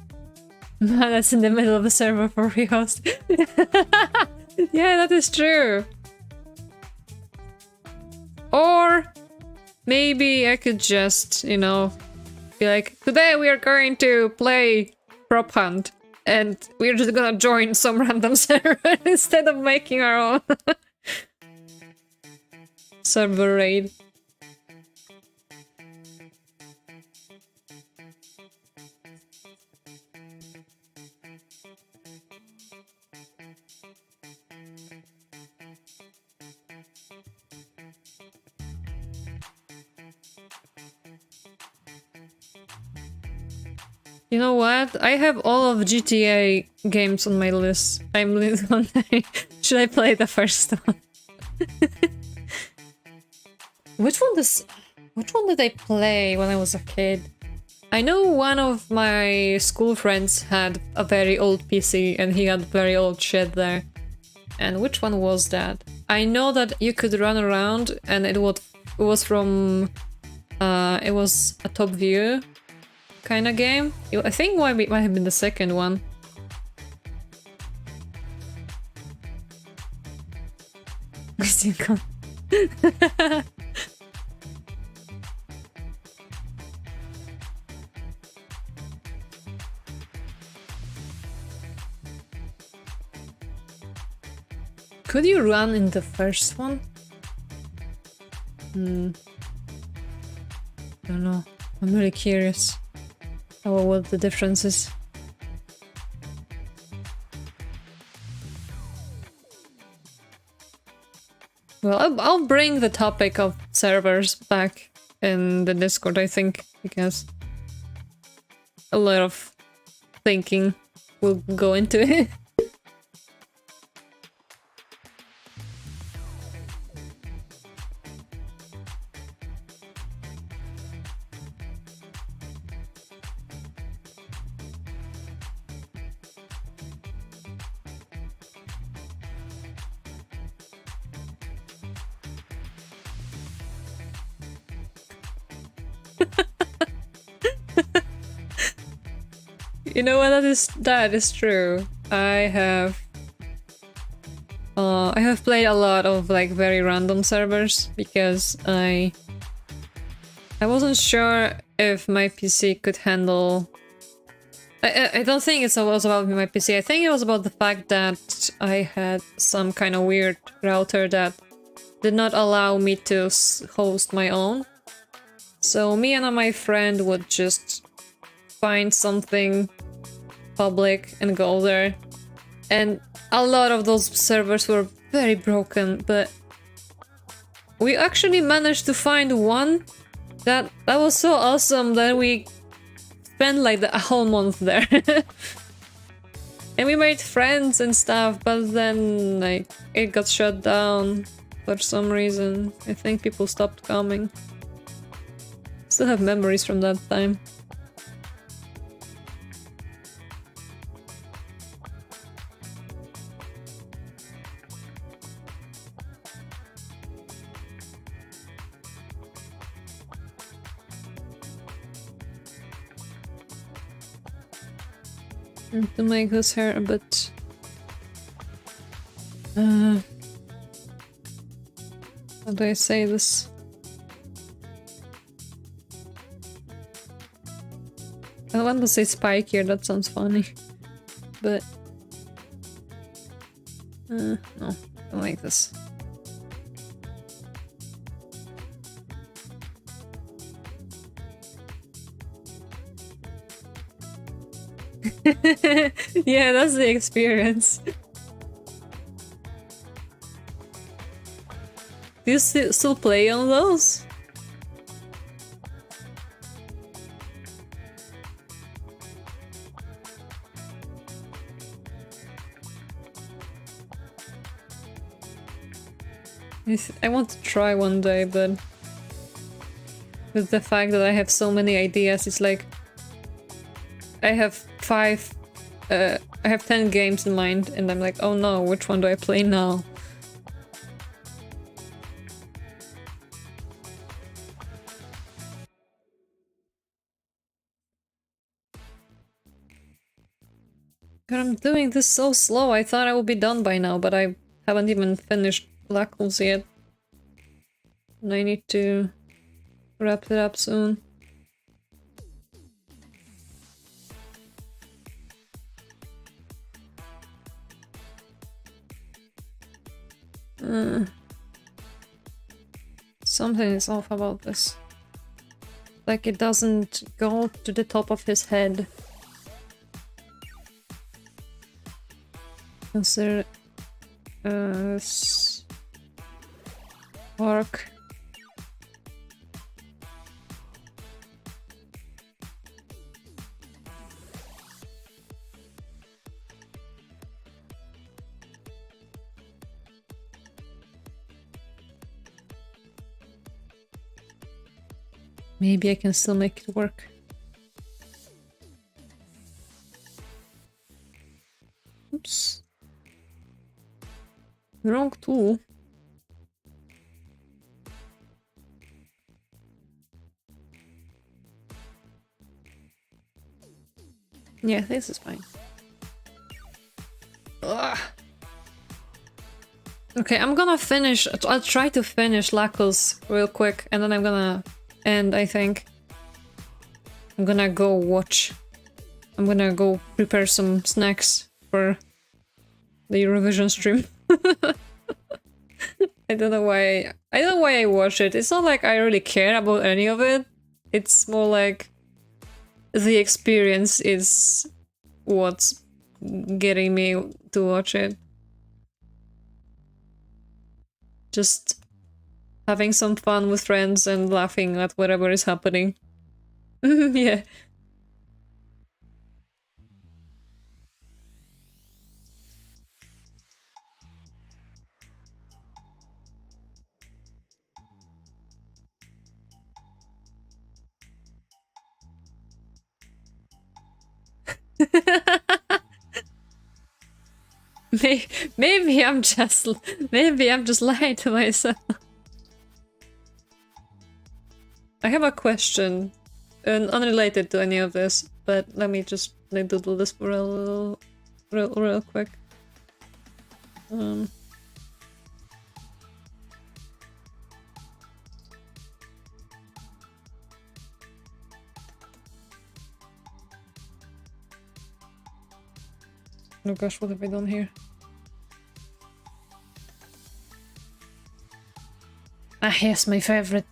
That's in the middle of the server for rehost. Yeah, that is true. Or maybe I could just, you know, be like, today we are going to play Prop Hunt, and we're just gonna join some random server instead of making our own server raid. You know what? I have all of GTA games on my list. I'm wondering, should I play the first one? Which one did I play when I was a kid? I know one of my school friends had a very old PC and he had very old shit there. And which one was that? I know that you could run around and it was from it was a top view kind of game. I think it might have been the second one. Could you run in the first one? I don't know. I'm really curious about what the difference is. Well, I'll bring the topic of servers back in the Discord, I think, because a lot of thinking will go into it. You know what? That is true. I have played a lot of like very random servers because I wasn't sure if my PC could handle. I don't think it was about my PC. I think it was about the fact that I had some kind of weird router that did not allow me to host my own. So me and my friend would just find something public and go there. And a lot of those servers were very broken, but we actually managed to find one that was so awesome that we spent like a whole month there. And we made friends and stuff, but then like it got shut down for some reason. I think people stopped coming. Still have memories from that time. To make this hair a bit how do I say this? I want to say spikier, that sounds funny. But no, don't like this. Yeah, that's the experience. Do you still play on those? I want to try one day, but with the fact that I have so many ideas, it's like I have 10 games in mind, and I'm like, oh no, which one do I play now? God, I'm doing this so slow. I thought I would be done by now, but I haven't even finished Raecords yet. And I need to wrap it up soon. Something is off about this. Like it doesn't go to the top of his head. Consider work. Maybe I can still make it work. Oops. Wrong tool. Yeah, this is fine. Ugh. Okay, I'm gonna finish. I'll try to finish Raecords real quick, and then I'm gonna end, I think. I'm gonna go watch. I'm gonna go prepare some snacks for the Eurovision stream. I don't know why I watch it. It's not like I really care about any of it. It's more like the experience is what's getting me to watch it. Just having some fun with friends and laughing at whatever is happening. Yeah. Maybe I'm just lying to myself. I I have a question, unrelated to any of this, but let me just like doodle this for a little, real quick. Oh gosh, what have I done here? Ah yes, my favorite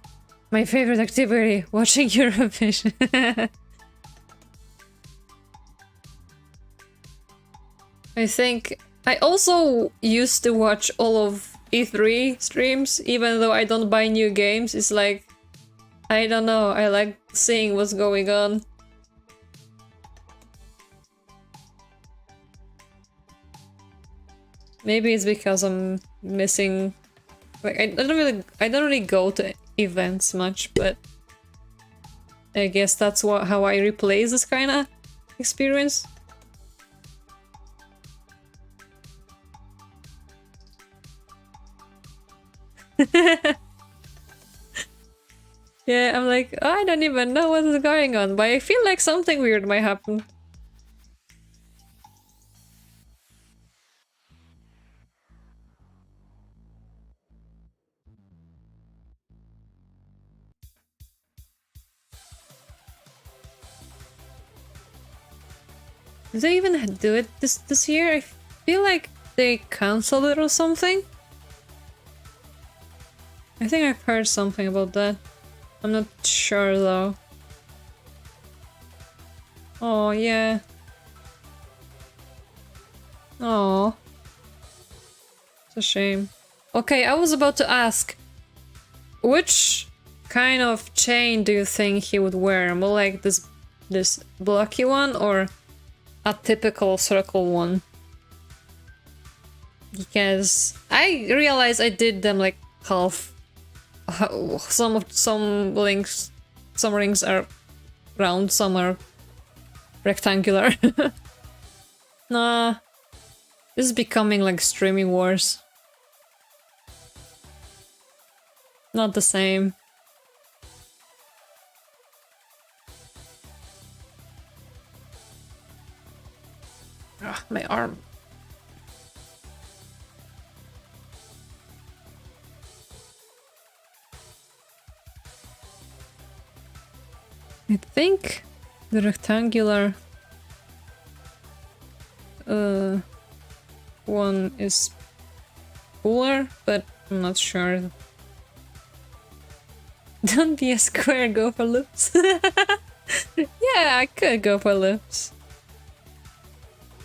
activity, watching Eurovision. I think I also used to watch all of E3 streams, even though I don't buy new games. It's like, I don't know, I like seeing what's going on. Maybe it's because I'm missing, like, I don't really go to events much, but I guess that's how I replace this kind of experience. Yeah, I'm like, oh, I don't even know what is going on, but I feel like something weird might happen. Did they even do it this year? I feel like they cancelled it or something. I think I've heard something about that. I'm not sure though. Oh yeah. Oh. It's a shame. Okay, I was about to ask, which kind of chain do you think he would wear? More like this blocky one or a typical circle one? Because I realized I did them like half. Some rings are round, some are rectangular. Nah, this is becoming like streaming wars. Not the same. Ugh, my arm. I think the rectangular one is cooler, but I'm not sure. Don't be a square, go for loops. Yeah, I could go for loops.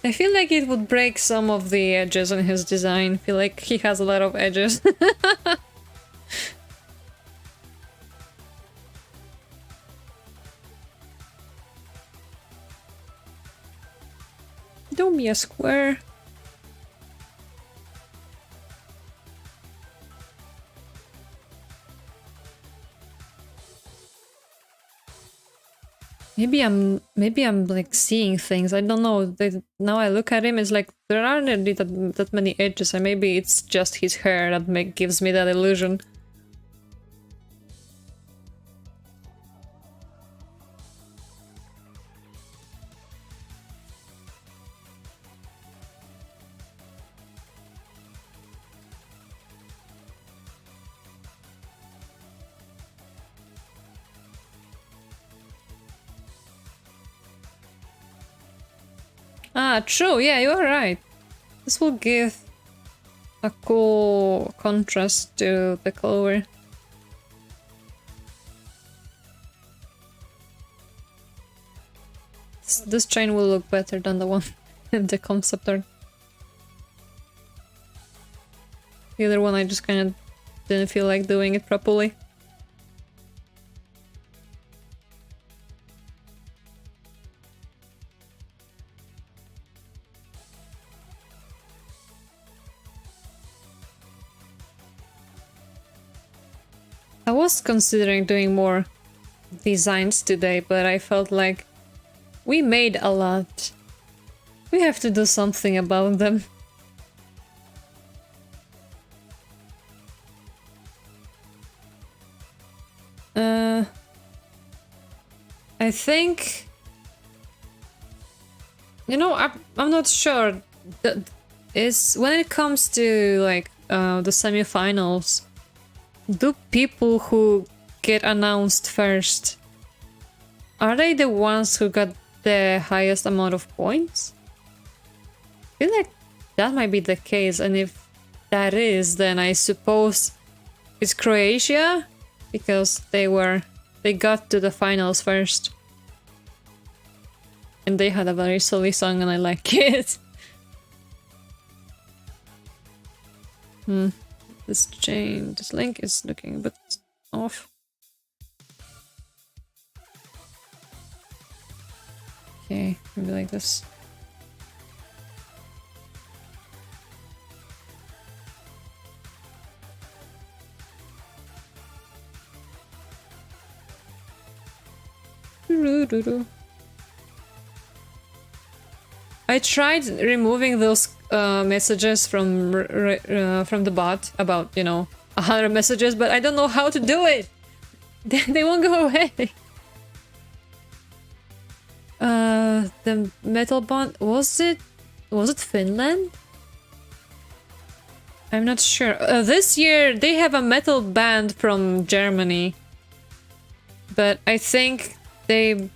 I feel like it would break some of the edges on his design. I feel like he has a lot of edges. Don't be a square. Maybe I'm like seeing things. I don't know. Now I look at him, it's like there aren't really that many edges, and maybe it's just his hair that gives me that illusion. Ah, true, yeah, you're right. This will give a cool contrast to the color. This chain will look better than the one in the concept art. The other one I just kind of didn't feel like doing it properly. I was considering doing more designs today, but I felt like we made a lot. We have to do something about them. I think... You know, I'm not sure. Is when it comes to like the semifinals, do people who get announced first, are they the ones who got the highest amount of points? I feel like that might be the case, and if that is, then I suppose it's Croatia, because they got to the finals first. And they had a very silly song and I like it. This link is looking a bit off. Okay, maybe like this. I tried removing those messages from the bot about, you know, 100 messages, but I don't know how to do it. They won't go away. The metal bond, was it Finland? I'm not sure. This year they have a metal band from Germany, but I think they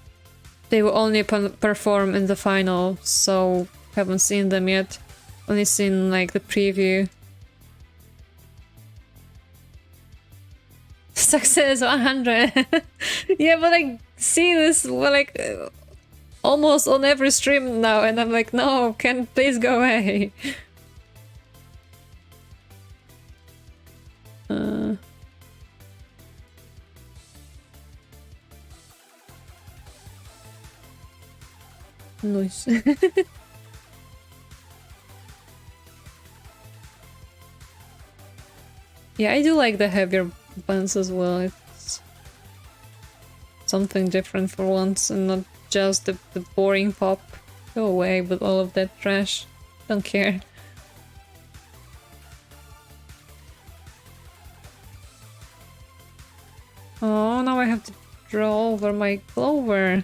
will only perform in the final, so haven't seen them yet. Only seen like the preview. Success 100. Yeah, but I see this like almost on every stream now, and I'm like, no, can please go away. Nice. Yeah, I do like the heavier buns as well. It's something different for once and not just the boring pop. Go away with all of that trash. Don't care. Oh, now I have to draw over my clover.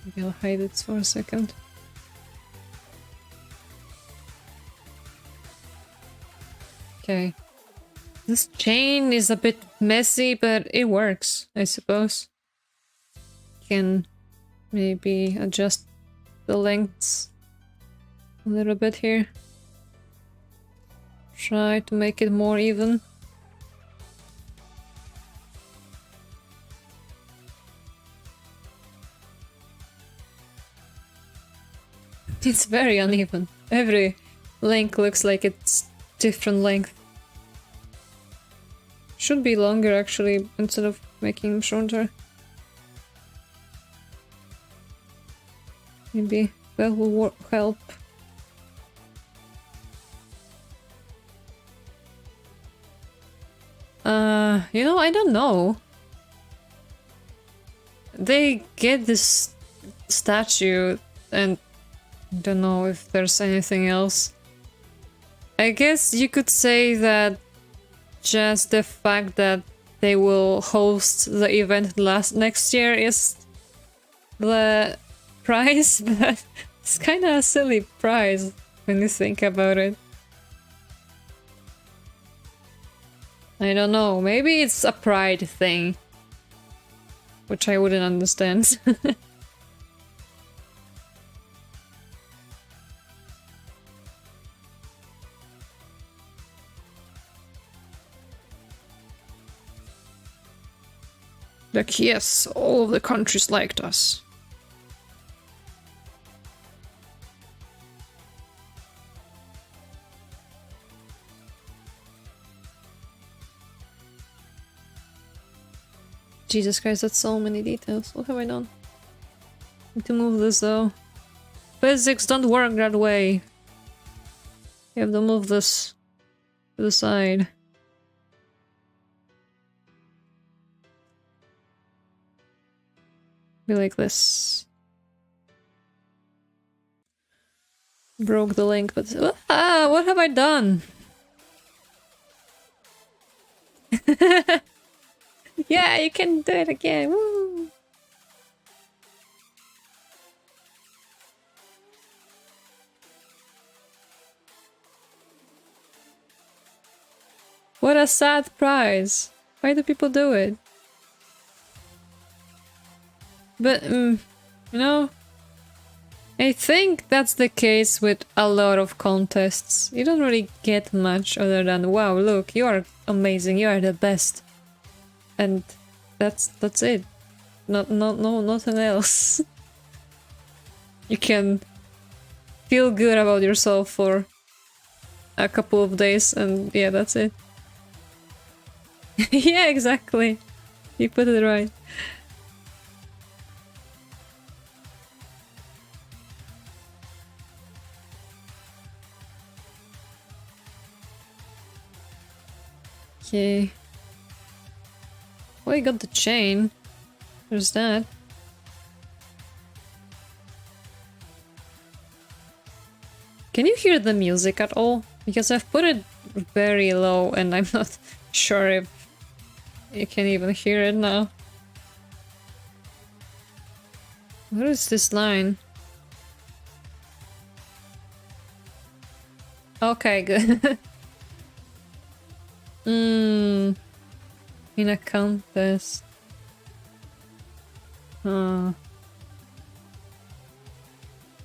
Maybe I'll hide it for a second. Okay. This chain is a bit messy, but it works, I suppose. Can maybe adjust the lengths a little bit here. Try to make it more even. It's very uneven. Every link looks like it's different length. Should be longer actually, instead of making them shorter. Maybe that will help. You know, I don't know. They get this statue and I don't know if there's anything else. I guess you could say that just the fact that they will host the event next year is the prize, but it's kind of a silly prize when you think about it. I don't know, maybe it's a pride thing, which I wouldn't understand. Like, yes, all of the countries liked us. Jesus Christ, that's so many details. What have I done? Need to move this though. Physics don't work that way. You have to move this to the side. Be like this. Broke the link, but what have I done? Yeah, you can do it again. Woo. What a sad prize. Why do people do it? But, you know, I think that's the case with a lot of contests. You don't really get much other than, wow, look, you are amazing, you are the best. And that's it. Nothing else. You can feel good about yourself for a couple of days and yeah, that's it. Yeah, exactly. You put it right. Okay. Oh, I got the chain. There's that. Can you hear the music at all? Because I've put it very low and I'm not sure if you can even hear it now. What is this line? Okay, good. In a contest. I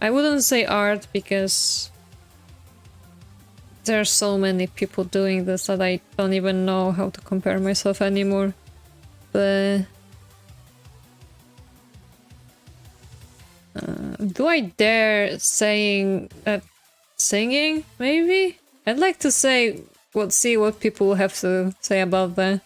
wouldn't say art because there are so many people doing this that I don't even know how to compare myself anymore. But do I dare saying singing? Maybe? I'd like to say see what people have to say about that.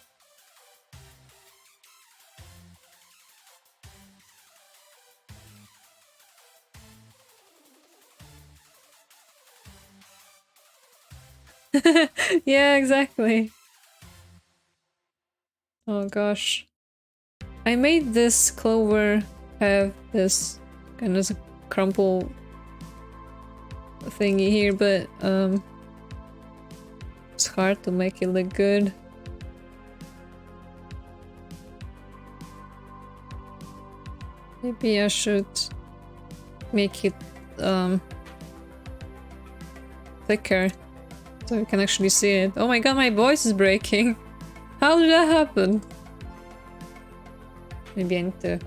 Yeah, exactly. Oh gosh. I made this clover have this kind of crumple thingy here, but it's hard to make it look good. Maybe I should make it thicker so you can actually see it. Oh my god, my voice is breaking. How did that happen? Maybe I need to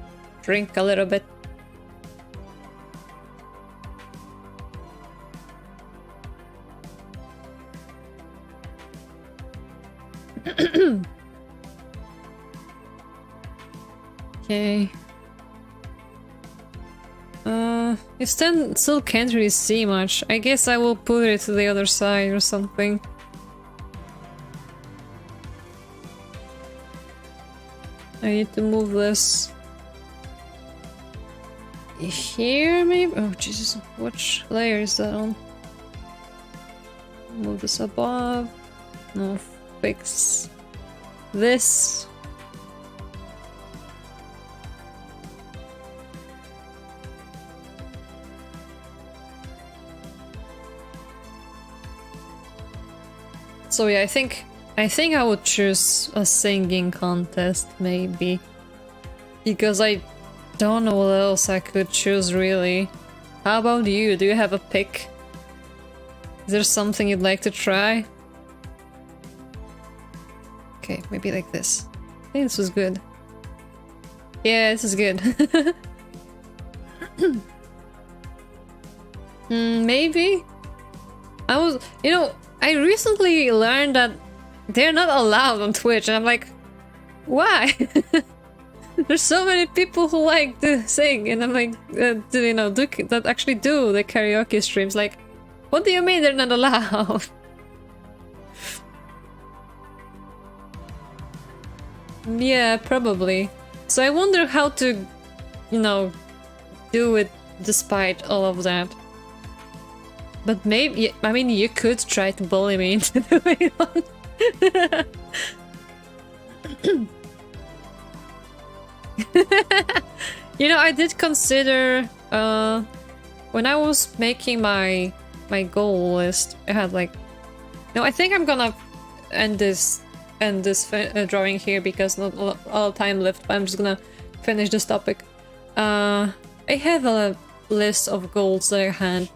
drink a little bit. Okay. You still can't really see much. I guess I will put it to the other side or something. I need to move this here, maybe? Oh, Jesus. Which layer is that on? Move this above. No, fix this. So yeah, I think I would choose a singing contest, maybe. Because I don't know what else I could choose, really. How about you? Do you have a pick? Is there something you'd like to try? Okay, maybe like this. I think this was good. Yeah, this is good. Maybe? You know, I recently learned that they're not allowed on Twitch, and I'm like, why? There's so many people who like to sing, and I'm like, you know, that actually do the karaoke streams. Like, what do you mean they're not allowed? Yeah, probably. So I wonder how to, you know, do it despite all of that. But maybe, I mean, you could try to bully me into doing one. You know, I did consider, when I was making my my goal list. I had like... No, I think I'm gonna end this drawing here because not a lot of time left. I'm just gonna finish this topic. I have a list of goals that I had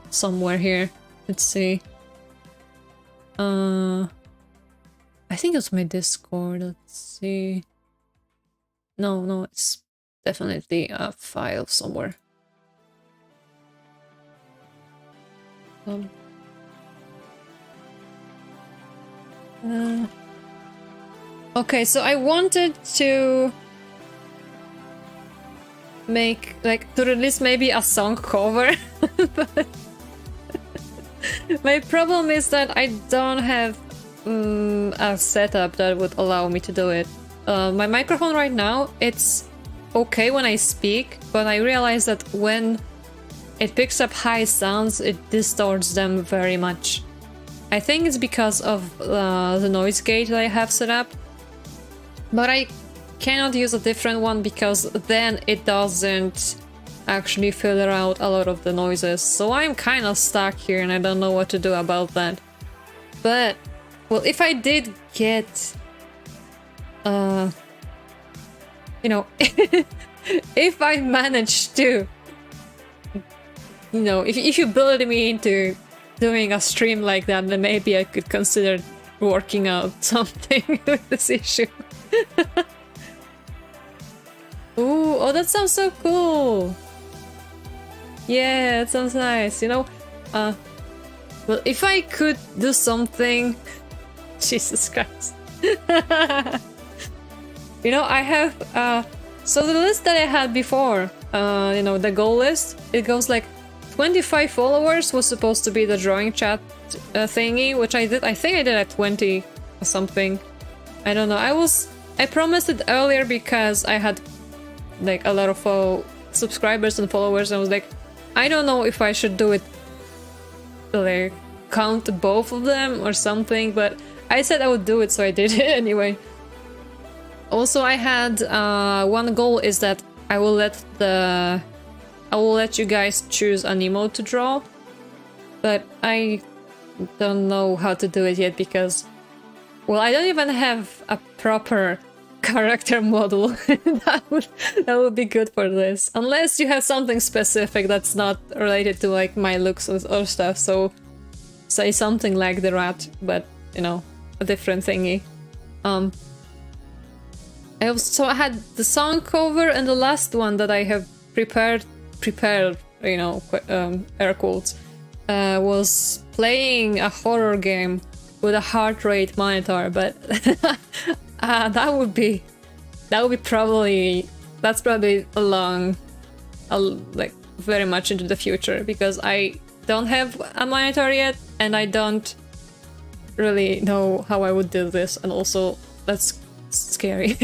somewhere here. Let's see. I think it's my Discord. Let's see. No, it's definitely a file somewhere. Okay, so I wanted to make, like, to release maybe a song cover, but my problem is that I don't have a setup that would allow me to do it. My microphone right now, it's okay when I speak, but I realize that when it picks up high sounds, it distorts them very much. I think it's because of the noise gate that I have set up, but I cannot use a different one because then it doesn't actually filter out a lot of the noises. So I'm kind of stuck here and I don't know what to do about that. But, well, if I did get, you know, if I managed to, you know, if you bullied me into doing a stream like that, then maybe I could consider working out something with this issue. Ooh, oh, that sounds so cool. Yeah, it sounds nice, you know. Well, if I could do something... Jesus Christ. You know, I have... so the list that I had before, you know, the goal list, it goes like 25 followers was supposed to be the drawing chat thingy, which I did. I think I did at 20 or something. I don't know. I promised it earlier because I had like a lot of subscribers and followers, and I was like, I don't know if I should do it, like count both of them or something, but I said I would do it, so I did it anyway. Also, I had one goal is that I will let you guys choose an emote to draw, but I don't know how to do it yet because, well, I don't even have a proper character model. that would be good for this, unless you have something specific that's not related to like my looks or stuff. So say something like the rat, but you know, a different thingy. I had the song cover, and the last one that I have prepared, you know, air quotes, was playing a horror game with a heart rate monitor, but that would be probably, that's probably like very much into the future, because I don't have a monitor yet and I don't really know how I would do this, and also that's scary.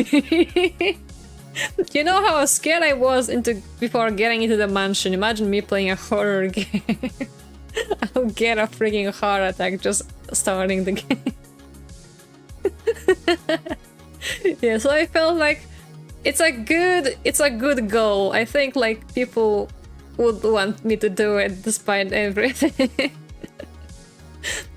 You know how scared I was before getting into the mansion. Imagine me playing a horror game. I'll get a freaking heart attack just starting the game. Yeah, so I felt like it's a good goal. I think like people would want me to do it despite everything.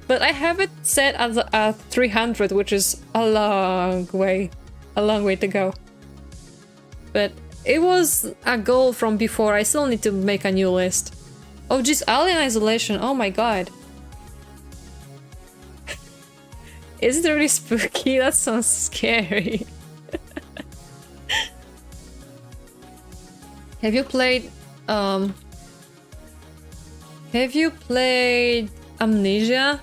But I have it set as a 300, which is a long way to go. But it was a goal from before. I still need to make a new list. Oh geez, Alien Isolation, oh my god. Is it really spooky? That sounds scary. Have you played Amnesia?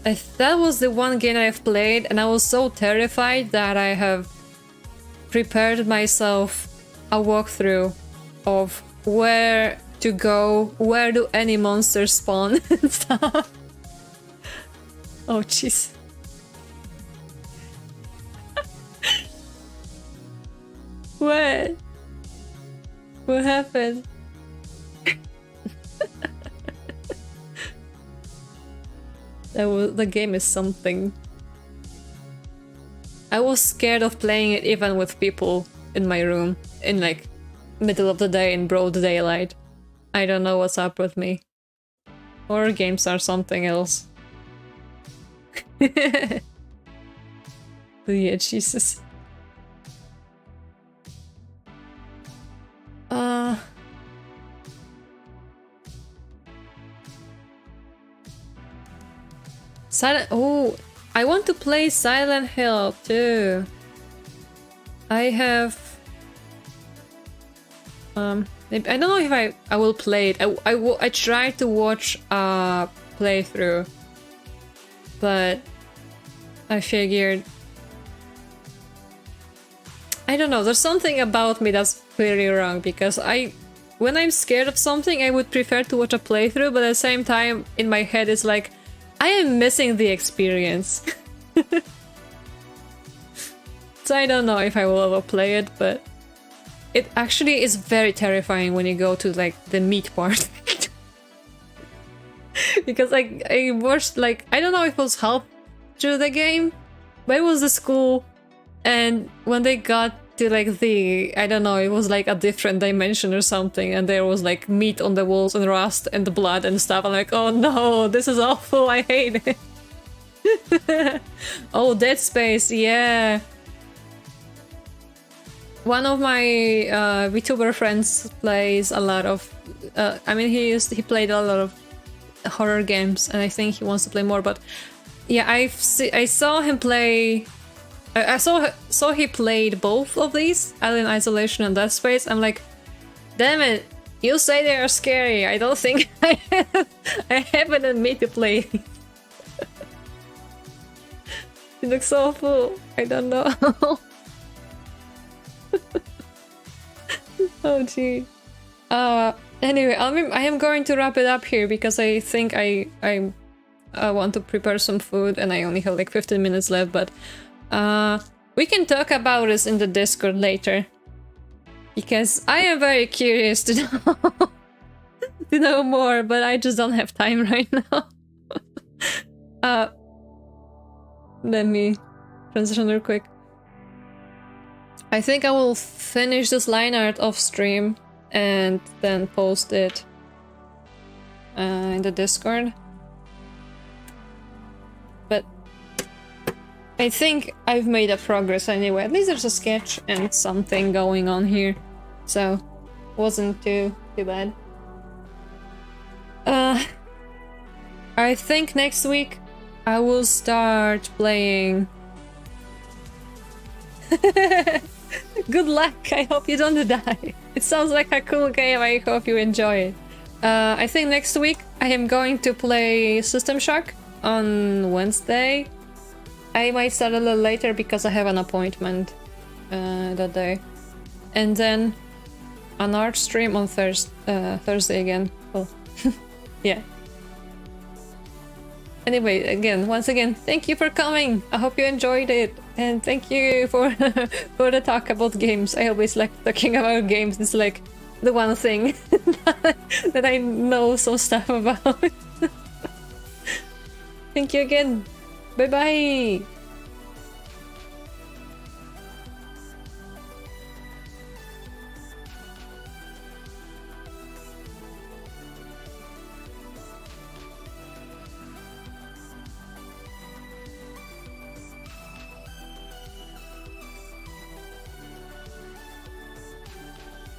That was the one game I've played, and I was so terrified that I have prepared myself a walkthrough of where to go, where do any monsters spawn and stuff. Oh jeez. What? What happened? The game is something. I was scared of playing it even with people in my room, in like middle of the day in broad daylight. I don't know what's up with me. Horror games are something else. Yeah, Jesus. Silent. Oh, I want to play Silent Hill too. I have. Maybe, I don't know if I will play it. I tried to watch a playthrough, but I figured. I don't know. There's something about me that's clearly wrong because when I'm scared of something, I would prefer to watch a playthrough, but at the same time, in my head, it's like I am missing the experience. So I don't know if I will ever play it, but it actually is very terrifying when you go to like the meat part. Because like I watched like I don't know if it was half through the game, but it was the school, and when they got to like the I don't know, it was like a different dimension or something, and there was like meat on the walls and rust and the blood and stuff. I'm like, oh no, this is awful, I hate it. Oh, Dead Space, yeah. One of my VTuber friends plays a lot of I mean he played a lot of horror games, and I think he wants to play more, but yeah, I saw him play I saw he played both of these, Alien Isolation and Dead Space. I'm like, damn it, you say they are scary. I don't think I haven't admitted to play. It looks awful. I don't know. Oh gee. Anyway, I am going to wrap it up here because I think I want to prepare some food and I only have like 15 minutes left, but we can talk about this in the Discord later because I am very curious to know to know more, but I just don't have time right now. Let me transition real quick. I think I will finish this line art off stream and then post it in the Discord. But I think I've made a progress anyway. At least there's a sketch and something going on here, so wasn't too bad. I think next week I will start playing. Good luck, I hope you don't die. It sounds like a cool game, I hope you enjoy it. I think next week I am going to play System Shock on Wednesday. I might start a little later because I have an appointment that day. And then an art stream on Thursday again. Oh, yeah. Anyway, once again, thank you for coming. I hope you enjoyed it, and thank you for for the talk about games. I always like talking about games. It's like the one thing that I know some stuff about. Thank you again. Bye bye.